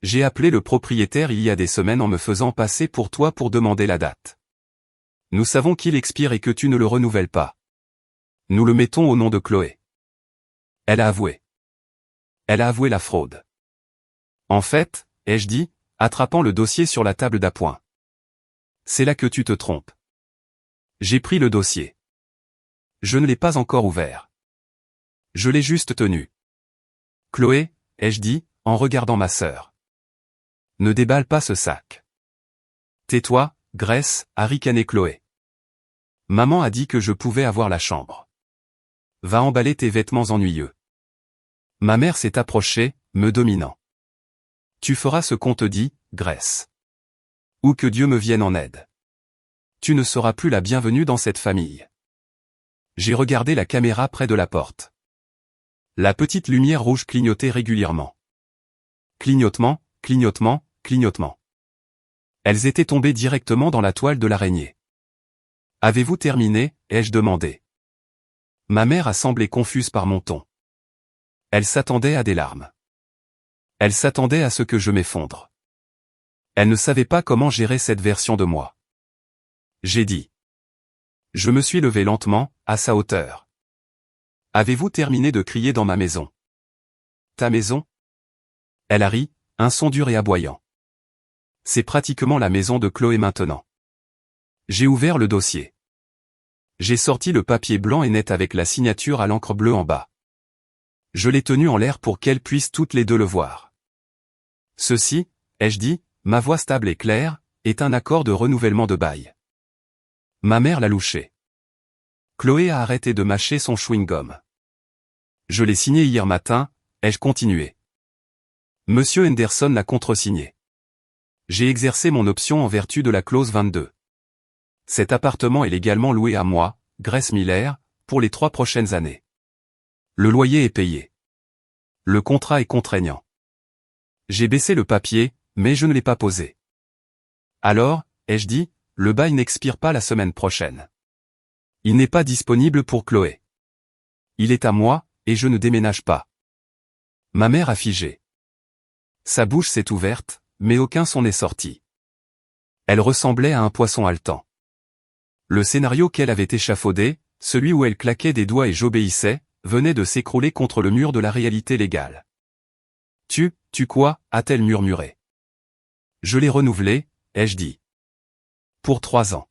J'ai appelé le propriétaire il y a des semaines en me faisant passer pour toi pour demander la date. Nous savons qu'il expire et que tu ne le renouvelles pas. Nous le mettons au nom de Chloé. Elle a avoué. Elle a avoué la fraude. En fait, ai-je dit, attrapant le dossier sur la table d'appoint. C'est là que tu te trompes. J'ai pris le dossier. Je ne l'ai pas encore ouvert. Je l'ai juste tenu. Chloé, ai-je dit, en regardant ma sœur. Ne déballe pas ce sac. Tais-toi, Grace, a ricané Chloé. Maman a dit que je pouvais avoir la chambre. Va emballer tes vêtements ennuyeux. Ma mère s'est approchée, me dominant. Tu feras ce qu'on te dit, Grace. Ou que Dieu me vienne en aide. Tu ne seras plus la bienvenue dans cette famille. J'ai regardé la caméra près de la porte. La petite lumière rouge clignotait régulièrement. Clignotement, clignotement, clignotement. Elles étaient tombées directement dans la toile de l'araignée. Avez-vous terminé, ai-je demandé. Ma mère a semblé confuse par mon ton. Elle s'attendait à des larmes. Elle s'attendait à ce que je m'effondre. Elle ne savait pas comment gérer cette version de moi. J'ai dit. Je me suis levé lentement, à sa hauteur. Avez-vous terminé de crier dans ma maison? Ta maison? Elle a ri, un son dur et aboyant. C'est pratiquement la maison de Chloé maintenant. J'ai ouvert le dossier. J'ai sorti le papier blanc et net avec la signature à l'encre bleue en bas. Je l'ai tenu en l'air pour qu'elles puissent toutes les deux le voir. Ceci, ai-je dit, ma voix stable et claire, est un accord de renouvellement de bail. Ma mère l'a louché. Chloé a arrêté de mâcher son chewing-gum. Je l'ai signé hier matin, ai-je continué. Monsieur Henderson l'a contresigné. J'ai exercé mon option en vertu de la clause 22. Cet appartement est légalement loué à moi, Grace Miller, pour les 3 prochaines années. Le loyer est payé. Le contrat est contraignant. J'ai baissé le papier, mais je ne l'ai pas posé. Alors, ai-je dit, le bail n'expire pas la semaine prochaine. Il n'est pas disponible pour Chloé. Il est à moi, et je ne déménage pas. Ma mère a figé. Sa bouche s'est ouverte, mais aucun son n'est sorti. Elle ressemblait à un poisson haletant. Le scénario qu'elle avait échafaudé, celui où elle claquait des doigts et j'obéissais, venait de s'écrouler contre le mur de la réalité légale. Tu quoi, a-t-elle murmuré. Je l'ai renouvelé, ai-je dit. Pour 3 ans.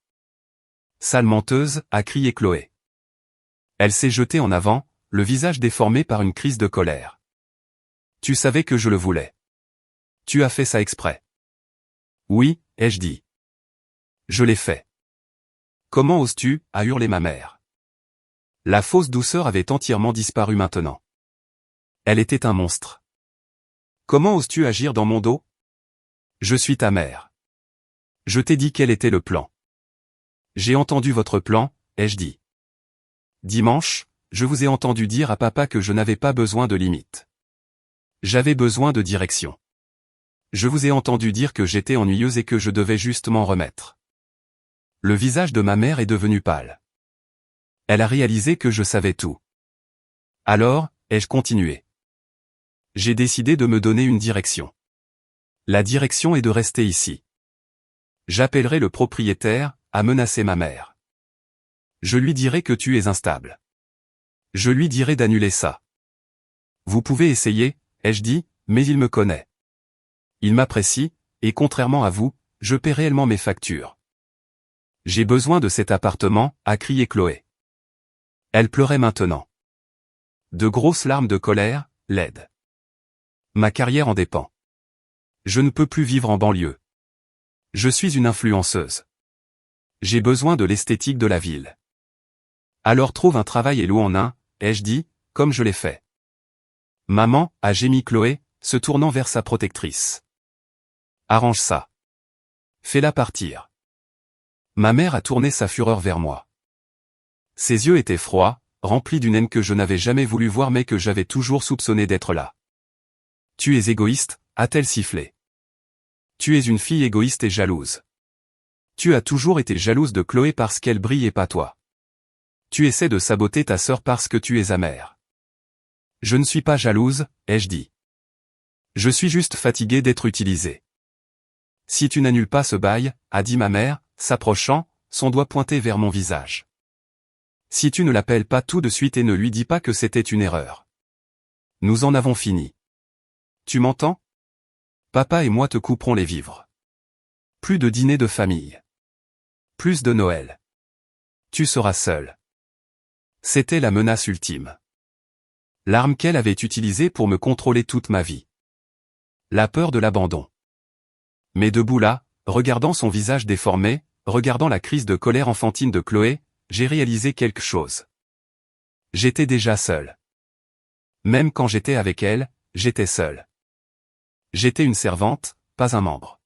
Sale menteuse, a crié Chloé. Elle s'est jetée en avant, le visage déformé par une crise de colère. Tu savais que je le voulais. Tu as fait ça exprès. Oui, ai-je dit. Je l'ai fait. Comment oses-tu, a hurlé ma mère. La fausse douceur avait entièrement disparu maintenant. Elle était un monstre. Comment oses-tu agir dans mon dos? Je suis ta mère. Je t'ai dit quel était le plan. J'ai entendu votre plan, ai-je dit. Dimanche, je vous ai entendu dire à papa que je n'avais pas besoin de limites. J'avais besoin de direction. Je vous ai entendu dire que j'étais ennuyeuse et que je devais justement remettre. Le visage de ma mère est devenu pâle. Elle a réalisé que je savais tout. Alors, ai-je continué. J'ai décidé de me donner une direction. La direction est de rester ici. J'appellerai le propriétaire, a menacé ma mère. Je lui dirai que tu es instable. Je lui dirai d'annuler ça. Vous pouvez essayer, ai-je dit, mais il me connaît. Il m'apprécie, et contrairement à vous, je paie réellement mes factures. J'ai besoin de cet appartement, a crié Chloé. Elle pleurait maintenant. De grosses larmes de colère, laides. Ma carrière en dépend. Je ne peux plus vivre en banlieue. Je suis une influenceuse. J'ai besoin de l'esthétique de la ville. Alors trouve un travail et loue en un, ai-je dit, comme je l'ai fait. Maman, a gémi Chloé, se tournant vers sa protectrice. Arrange ça. Fais-la partir. Ma mère a tourné sa fureur vers moi. Ses yeux étaient froids, remplis d'une haine que je n'avais jamais voulu voir mais que j'avais toujours soupçonné d'être là. Tu es égoïste, a-t-elle sifflé. Tu es une fille égoïste et jalouse. Tu as toujours été jalouse de Chloé parce qu'elle brille et pas toi. Tu essaies de saboter ta sœur parce que tu es amère. Je ne suis pas jalouse, ai-je dit. Je suis juste fatiguée d'être utilisée. Si tu n'annules pas ce bail, a dit ma mère, s'approchant, son doigt pointé vers mon visage. Si tu ne l'appelles pas tout de suite et ne lui dis pas que c'était une erreur. Nous en avons fini. Tu m'entends? Papa et moi te couperons les vivres. Plus de dîner de famille. Plus de Noël. Tu seras seul. C'était la menace ultime. L'arme qu'elle avait utilisée pour me contrôler toute ma vie. La peur de l'abandon. Mais debout là, regardant son visage déformé, regardant la crise de colère enfantine de Chloé, j'ai réalisé quelque chose. J'étais déjà seul. Même quand j'étais avec elle, j'étais seul. J'étais une servante, pas un membre.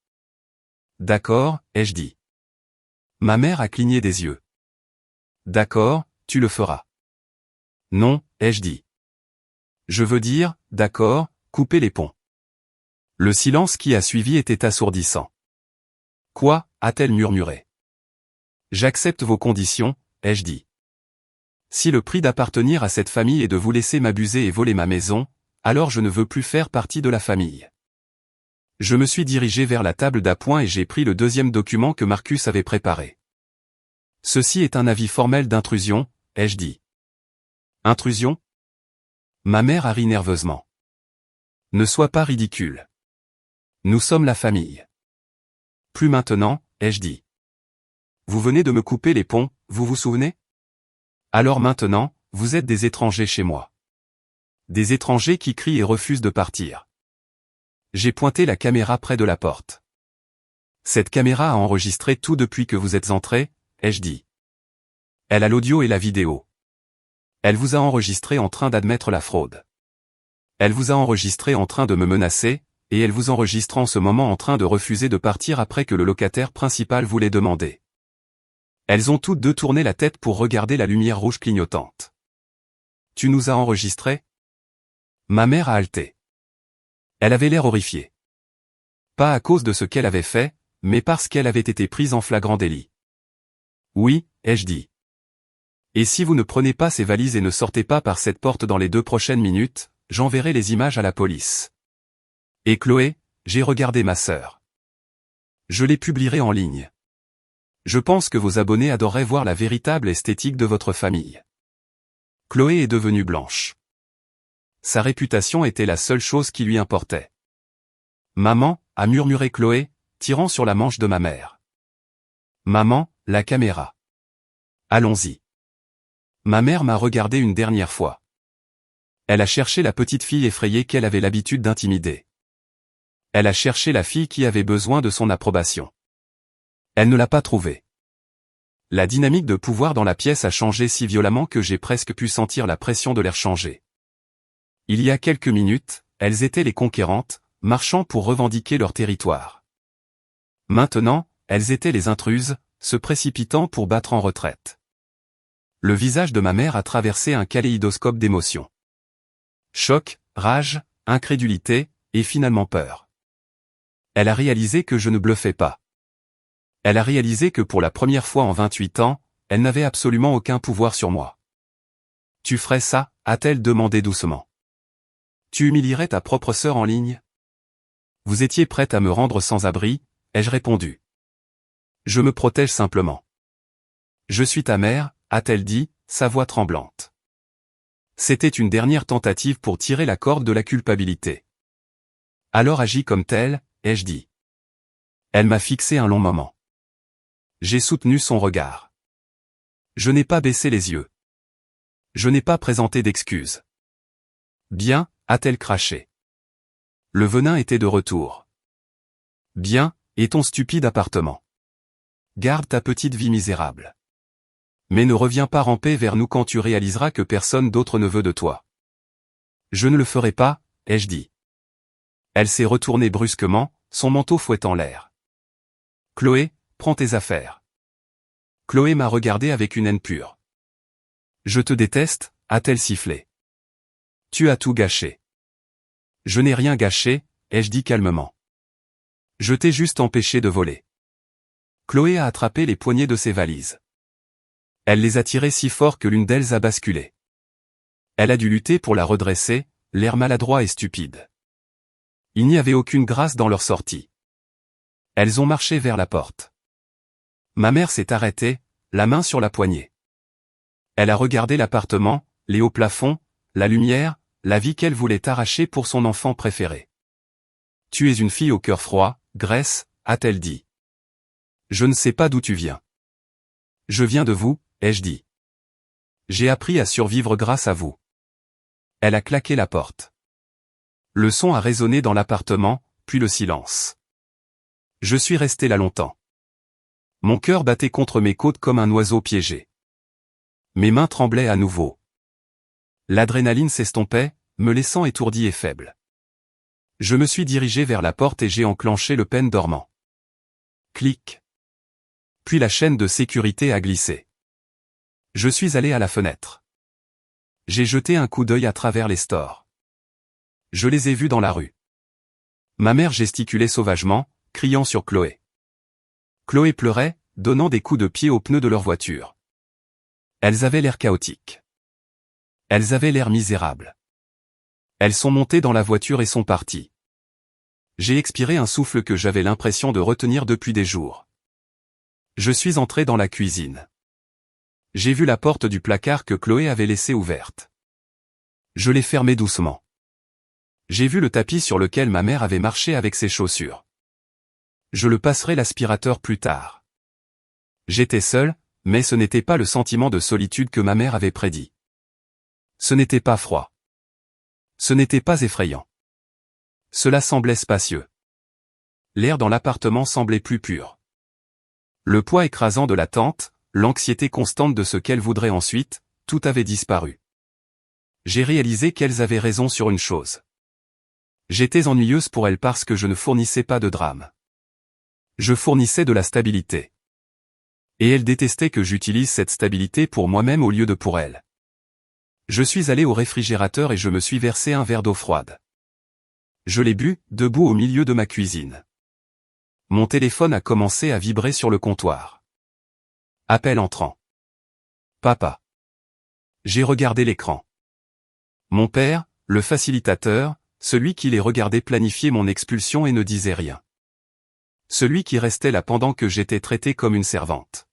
D'accord, ai-je dit. Ma mère a cligné des yeux. D'accord, tu le feras. Non, ai-je dit. Je veux dire, d'accord, couper les ponts. Le silence qui a suivi était assourdissant. Quoi, a-t-elle murmuré. J'accepte vos conditions, ai-je dit. Si le prix d'appartenir à cette famille est de vous laisser m'abuser et voler ma maison, alors je ne veux plus faire partie de la famille. Je me suis dirigé vers la table d'appoint et j'ai pris le deuxième document que Marcus avait préparé. Ceci est un avis formel d'intrusion, ai-je dit. Intrusion? Ma mère a ri nerveusement. Ne sois pas ridicule. Nous sommes la famille. Plus maintenant, ai-je dit. Vous venez de me couper les ponts, vous vous souvenez? Alors maintenant, vous êtes des étrangers chez moi. Des étrangers qui crient et refusent de partir. J'ai pointé la caméra près de la porte. Cette caméra a enregistré tout depuis que vous êtes entré, ai-je dit. Elle a l'audio et la vidéo. Elle vous a enregistré en train d'admettre la fraude. Elle vous a enregistré en train de me menacer, et elle vous enregistre en ce moment en train de refuser de partir après que le locataire principal vous l'ait demandé. Elles ont toutes deux tourné la tête pour regarder la lumière rouge clignotante. Tu nous as enregistrés? Ma mère a halté. Elle avait l'air horrifiée. Pas à cause de ce qu'elle avait fait, mais parce qu'elle avait été prise en flagrant délit. Oui, ai-je dit. Et si vous ne prenez pas ces valises et ne sortez pas par cette porte dans les 2 prochaines minutes, j'enverrai les images à la police. Et Chloé, j'ai regardé ma sœur. Je les publierai en ligne. Je pense que vos abonnés adoreraient voir la véritable esthétique de votre famille. Chloé est devenue blanche. Sa réputation était la seule chose qui lui importait. Maman, a murmuré Chloé, tirant sur la manche de ma mère. Maman, la caméra. Allons-y. Ma mère m'a regardé une dernière fois. Elle a cherché la petite fille effrayée qu'elle avait l'habitude d'intimider. Elle a cherché la fille qui avait besoin de son approbation. Elle ne l'a pas trouvée. La dynamique de pouvoir dans la pièce a changé si violemment que j'ai presque pu sentir la pression de l'air changer. Il y a quelques minutes, elles étaient les conquérantes, marchant pour revendiquer leur territoire. Maintenant, elles étaient les intruses, se précipitant pour battre en retraite. Le visage de ma mère a traversé un kaléidoscope d'émotions. Choc, rage, incrédulité, et finalement peur. Elle a réalisé que je ne bluffais pas. Elle a réalisé que pour la première fois en 28 ans, elle n'avait absolument aucun pouvoir sur moi. « Tu ferais ça ?» a-t-elle demandé doucement. « Tu humilierais ta propre sœur en ligne ?» Vous étiez prête à me rendre sans abri, ai-je répondu. Je me protège simplement. Je suis ta mère, a-t-elle dit, sa voix tremblante. C'était une dernière tentative pour tirer la corde de la culpabilité. Alors agis comme telle, ai-je dit. Elle m'a fixé un long moment. J'ai soutenu son regard. Je n'ai pas baissé les yeux. Je n'ai pas présenté d'excuses. Bien, a-t-elle craché. Le venin était de retour. Bien, et ton stupide appartement. Garde ta petite vie misérable. Mais ne reviens pas ramper vers nous quand tu réaliseras que personne d'autre ne veut de toi. Je ne le ferai pas, ai-je dit. Elle s'est retournée brusquement, son manteau fouettant l'air. Chloé, prends tes affaires. Chloé m'a regardé avec une haine pure. Je te déteste, a-t-elle sifflé. Tu as tout gâché. Je n'ai rien gâché, ai-je dit calmement. Je t'ai juste empêché de voler. Chloé a attrapé les poignets de ses valises. Elle les a tirées si fort que l'une d'elles a basculé. Elle a dû lutter pour la redresser, l'air maladroit et stupide. Il n'y avait aucune grâce dans leur sortie. Elles ont marché vers la porte. Ma mère s'est arrêtée, la main sur la poignée. Elle a regardé l'appartement, les hauts plafonds, la lumière, la vie qu'elle voulait arracher pour son enfant préféré. Tu es une fille au cœur froid, Grèce, a-t-elle dit. Je ne sais pas d'où tu viens. Je viens de vous, ai-je dit. J'ai appris à survivre grâce à vous. Elle a claqué la porte. Le son a résonné dans l'appartement, puis le silence. Je suis resté là longtemps. Mon cœur battait contre mes côtes comme un oiseau piégé. Mes mains tremblaient à nouveau. L'adrénaline s'estompait, me laissant étourdi et faible. Je me suis dirigé vers la porte et j'ai enclenché le peine dormant. Clic. Puis la chaîne de sécurité a glissé. Je suis allé à la fenêtre. J'ai jeté un coup d'œil à travers les stores. Je les ai vus dans la rue. Ma mère gesticulait sauvagement, criant sur Chloé. Chloé pleurait, donnant des coups de pied aux pneus de leur voiture. Elles avaient l'air chaotiques. Elles avaient l'air misérables. Elles sont montées dans la voiture et sont parties. J'ai expiré un souffle que j'avais l'impression de retenir depuis des jours. Je suis entré dans la cuisine. J'ai vu la porte du placard que Chloé avait laissée ouverte. Je l'ai fermée doucement. J'ai vu le tapis sur lequel ma mère avait marché avec ses chaussures. Je le passerai l'aspirateur plus tard. J'étais seul, mais ce n'était pas le sentiment de solitude que ma mère avait prédit. Ce n'était pas froid. Ce n'était pas effrayant. Cela semblait spacieux. L'air dans l'appartement semblait plus pur. Le poids écrasant de la tante, l'anxiété constante de ce qu'elle voudrait ensuite, tout avait disparu. J'ai réalisé qu'elles avaient raison sur une chose. J'étais ennuyeuse pour elles parce que je ne fournissais pas de drame. Je fournissais de la stabilité. Et elles détestaient que j'utilise cette stabilité pour moi-même au lieu de pour elles. Je suis allé au réfrigérateur et je me suis versé un verre d'eau froide. Je l'ai bu, debout au milieu de ma cuisine. Mon téléphone a commencé à vibrer sur le comptoir. Appel entrant. Papa. J'ai regardé l'écran. Mon père, le facilitateur, celui qui les regardait planifier mon expulsion et ne disait rien. Celui qui restait là pendant que j'étais traité comme une servante.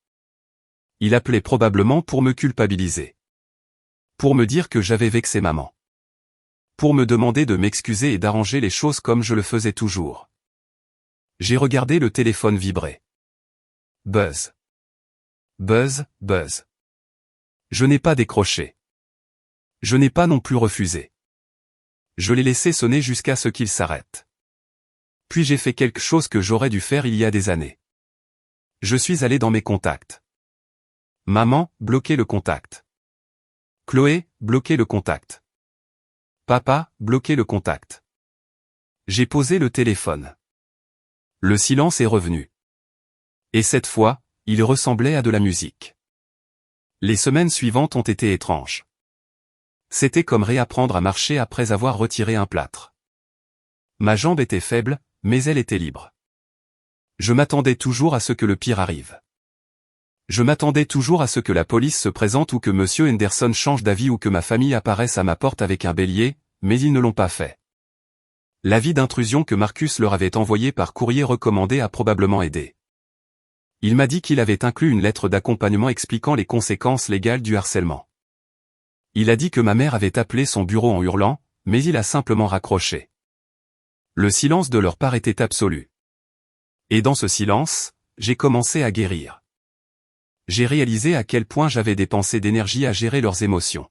Il appelait probablement pour me culpabiliser. Pour me dire que j'avais vexé maman. Pour me demander de m'excuser et d'arranger les choses comme je le faisais toujours. J'ai regardé le téléphone vibrer. Buzz. Buzz, buzz. Je n'ai pas décroché. Je n'ai pas non plus refusé. Je l'ai laissé sonner jusqu'à ce qu'il s'arrête. Puis j'ai fait quelque chose que j'aurais dû faire il y a des années. Je suis allé dans mes contacts. Maman, bloquez le contact. Chloé, bloquez le contact. Papa, bloquez le contact. J'ai posé le téléphone. Le silence est revenu. Et cette fois, il ressemblait à de la musique. Les semaines suivantes ont été étranges. C'était comme réapprendre à marcher après avoir retiré un plâtre. Ma jambe était faible, mais elle était libre. Je m'attendais toujours à ce que le pire arrive. Je m'attendais toujours à ce que la police se présente ou que Monsieur Henderson change d'avis ou que ma famille apparaisse à ma porte avec un bélier, mais ils ne l'ont pas fait. L'avis d'intrusion que Marcus leur avait envoyé par courrier recommandé a probablement aidé. Il m'a dit qu'il avait inclus une lettre d'accompagnement expliquant les conséquences légales du harcèlement. Il a dit que ma mère avait appelé son bureau en hurlant, mais il a simplement raccroché. Le silence de leur part était absolu. Et dans ce silence, j'ai commencé à guérir. J'ai réalisé à quel point j'avais dépensé d'énergie à gérer leurs émotions.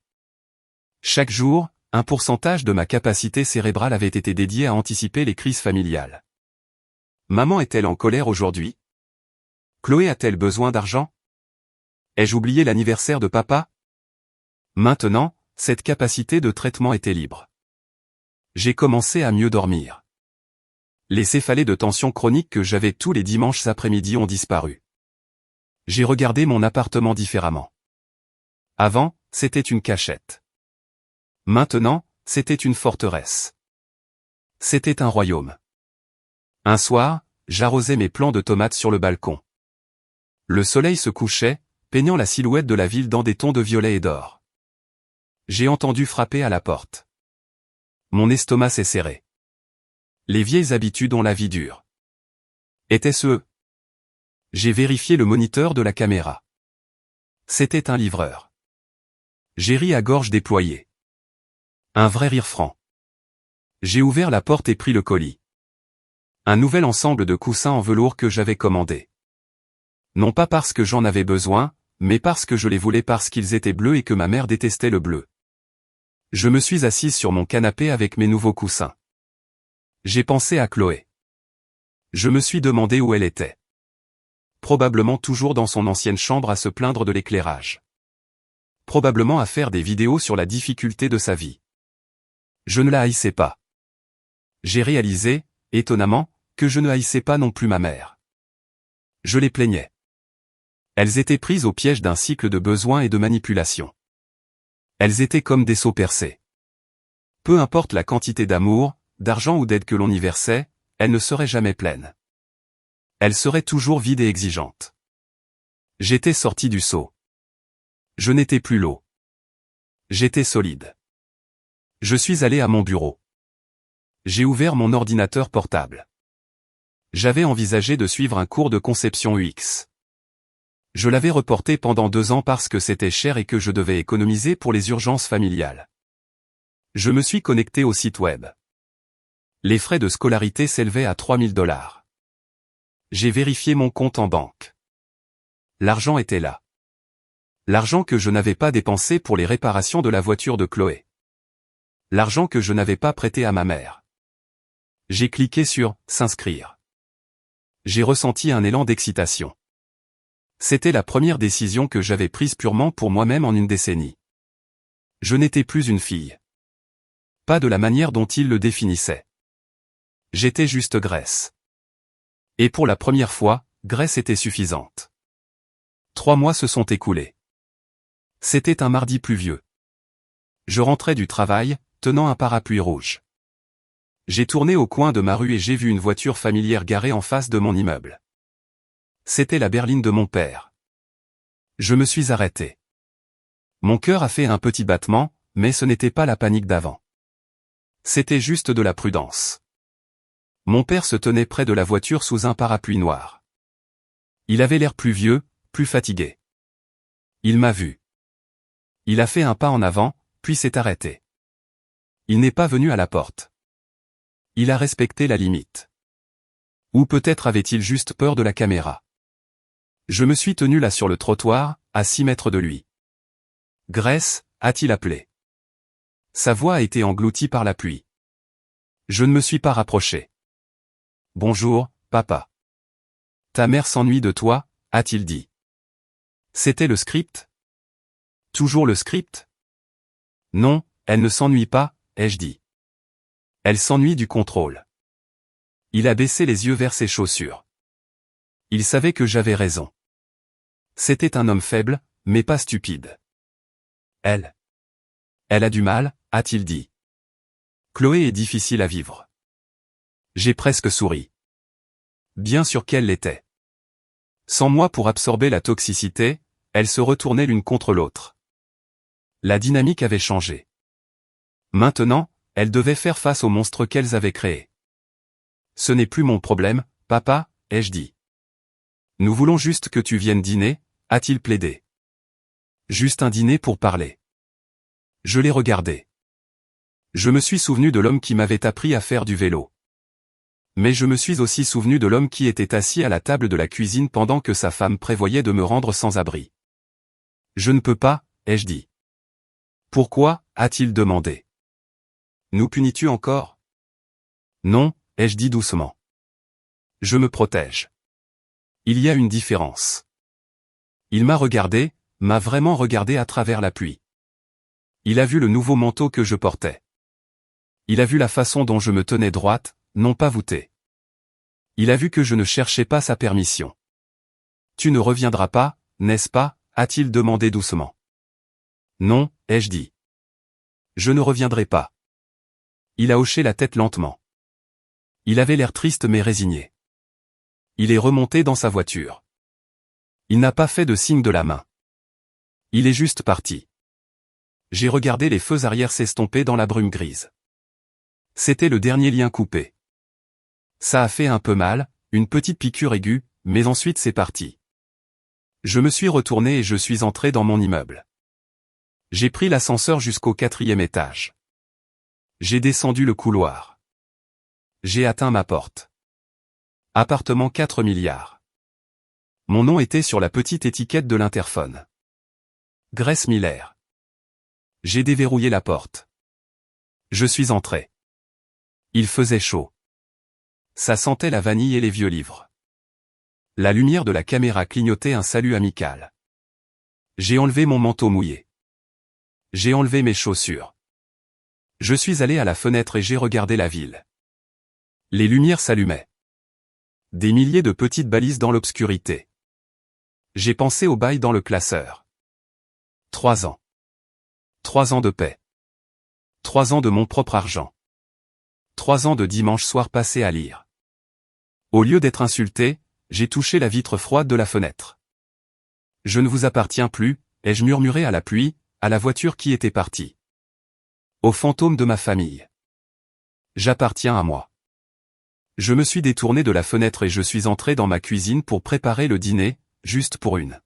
Chaque jour, un pourcentage de ma capacité cérébrale avait été dédié à anticiper les crises familiales. Maman est-elle en colère aujourd'hui? Chloé a-t-elle besoin d'argent? Ai-je oublié l'anniversaire de papa? Maintenant, cette capacité de traitement était libre. J'ai commencé à mieux dormir. Les céphalées de tension chronique que j'avais tous les dimanches après-midi ont disparu. J'ai regardé mon appartement différemment. Avant, c'était une cachette. Maintenant, c'était une forteresse. C'était un royaume. Un soir, j'arrosais mes plants de tomates sur le balcon. Le soleil se couchait, peignant la silhouette de la ville dans des tons de violet et d'or. J'ai entendu frapper à la porte. Mon estomac s'est serré. Les vieilles habitudes ont la vie dure. Était-ce eux? J'ai vérifié le moniteur de la caméra. C'était un livreur. J'ai ri à gorge déployée. Un vrai rire franc. J'ai ouvert la porte et pris le colis. Un nouvel ensemble de coussins en velours que j'avais commandé. Non pas parce que j'en avais besoin, mais parce que je les voulais parce qu'ils étaient bleus et que ma mère détestait le bleu. Je me suis assise sur mon canapé avec mes nouveaux coussins. J'ai pensé à Chloé. Je me suis demandé où elle était. Probablement toujours dans son ancienne chambre à se plaindre de l'éclairage. Probablement à faire des vidéos sur la difficulté de sa vie. Je ne la haïssais pas. J'ai réalisé, étonnamment, que je ne haïssais pas non plus ma mère. Je les plaignais. Elles étaient prises au piège d'un cycle de besoins et de manipulation. Elles étaient comme des seaux percés. Peu importe la quantité d'amour, d'argent ou d'aide que l'on y versait, elles ne seraient jamais pleines. Elles seraient toujours vides et exigeantes. J'étais sorti du seau. Je n'étais plus l'eau. J'étais solide. Je suis allé à mon bureau. J'ai ouvert mon ordinateur portable. J'avais envisagé de suivre un cours de conception UX. Je l'avais reporté pendant 2 ans parce que c'était cher et que je devais économiser pour les urgences familiales. Je me suis connecté au site web. Les frais de scolarité s'élevaient à $3000. J'ai vérifié mon compte en banque. L'argent était là. L'argent que je n'avais pas dépensé pour les réparations de la voiture de Chloé. L'argent que je n'avais pas prêté à ma mère. J'ai cliqué sur « S'inscrire ». J'ai ressenti un élan d'excitation. C'était la première décision que j'avais prise purement pour moi-même en une décennie. Je n'étais plus une fille. Pas de la manière dont il le définissait. J'étais juste Grace. Et pour la première fois, Grace était suffisante. 3 mois se sont écoulés. C'était un mardi pluvieux. Je rentrais du travail, tenant un parapluie rouge. J'ai tourné au coin de ma rue et j'ai vu une voiture familière garée en face de mon immeuble. C'était la berline de mon père. Je me suis arrêté. Mon cœur a fait un petit battement, mais ce n'était pas la panique d'avant. C'était juste de la prudence. Mon père se tenait près de la voiture sous un parapluie noir. Il avait l'air plus vieux, plus fatigué. Il m'a vu. Il a fait un pas en avant, puis s'est arrêté. Il n'est pas venu à la porte. Il a respecté la limite. Ou peut-être avait-il juste peur de la caméra. Je me suis tenu là sur le trottoir, à 6 mètres de lui. Grace, a-t-il appelé. Sa voix a été engloutie par la pluie. Je ne me suis pas rapproché. Bonjour, papa. Ta mère s'ennuie de toi, a-t-il dit. C'était le script? Toujours le script? Non, elle ne s'ennuie pas, ai-je dit. Elle s'ennuie du contrôle. Il a baissé les yeux vers ses chaussures. Il savait que j'avais raison. C'était un homme faible, mais pas stupide. Elle a du mal, a-t-il dit. Chloé est difficile à vivre. J'ai presque souri. Bien sûr qu'elle l'était. Sans moi pour absorber la toxicité, elles se retournaient l'une contre l'autre. La dynamique avait changé. Maintenant, elles devaient faire face au monstre qu'elles avaient créé. Ce n'est plus mon problème, papa, ai-je dit. Nous voulons juste que tu viennes dîner, a-t-il plaidé. Juste un dîner pour parler. Je l'ai regardé. Je me suis souvenu de l'homme qui m'avait appris à faire du vélo. Mais je me suis aussi souvenu de l'homme qui était assis à la table de la cuisine pendant que sa femme prévoyait de me rendre sans abri. Je ne peux pas, ai-je dit. Pourquoi, a-t-il demandé. Nous punis-tu encore? Non, ai-je dit doucement. Je me protège. Il y a une différence. Il m'a regardé, m'a vraiment regardé à travers la pluie. Il a vu le nouveau manteau que je portais. Il a vu la façon dont je me tenais droite, non pas voûtée. Il a vu que je ne cherchais pas sa permission. Tu ne reviendras pas, n'est-ce pas, a-t-il demandé doucement. Non, ai-je dit. Je ne reviendrai pas. Il a hoché la tête lentement. Il avait l'air triste mais résigné. Il est remonté dans sa voiture. Il n'a pas fait de signe de la main. Il est juste parti. J'ai regardé les feux arrière s'estomper dans la brume grise. C'était le dernier lien coupé. Ça a fait un peu mal, une petite piqûre aiguë, mais ensuite c'est parti. Je me suis retourné et je suis entré dans mon immeuble. J'ai pris l'ascenseur jusqu'au 4e étage. J'ai descendu le couloir. J'ai atteint ma porte. Appartement 4 milliards. Mon nom était sur la petite étiquette de l'interphone. Grace Miller. J'ai déverrouillé la porte. Je suis entré. Il faisait chaud. Ça sentait la vanille et les vieux livres. La lumière de la caméra clignotait un salut amical. J'ai enlevé mon manteau mouillé. J'ai enlevé mes chaussures. Je suis allé à la fenêtre et j'ai regardé la ville. Les lumières s'allumaient. Des milliers de petites balises dans l'obscurité. J'ai pensé au bail dans le classeur. 3 ans. 3 ans de paix. 3 ans de mon propre argent. 3 ans de dimanche soir passés à lire. Au lieu d'être insulté, j'ai touché la vitre froide de la fenêtre. Je ne vous appartiens plus, ai-je murmuré à la pluie, à la voiture qui était partie. Au fantôme de ma famille. J'appartiens à moi. Je me suis détourné de la fenêtre et je suis entré dans ma cuisine pour préparer le dîner, juste pour une.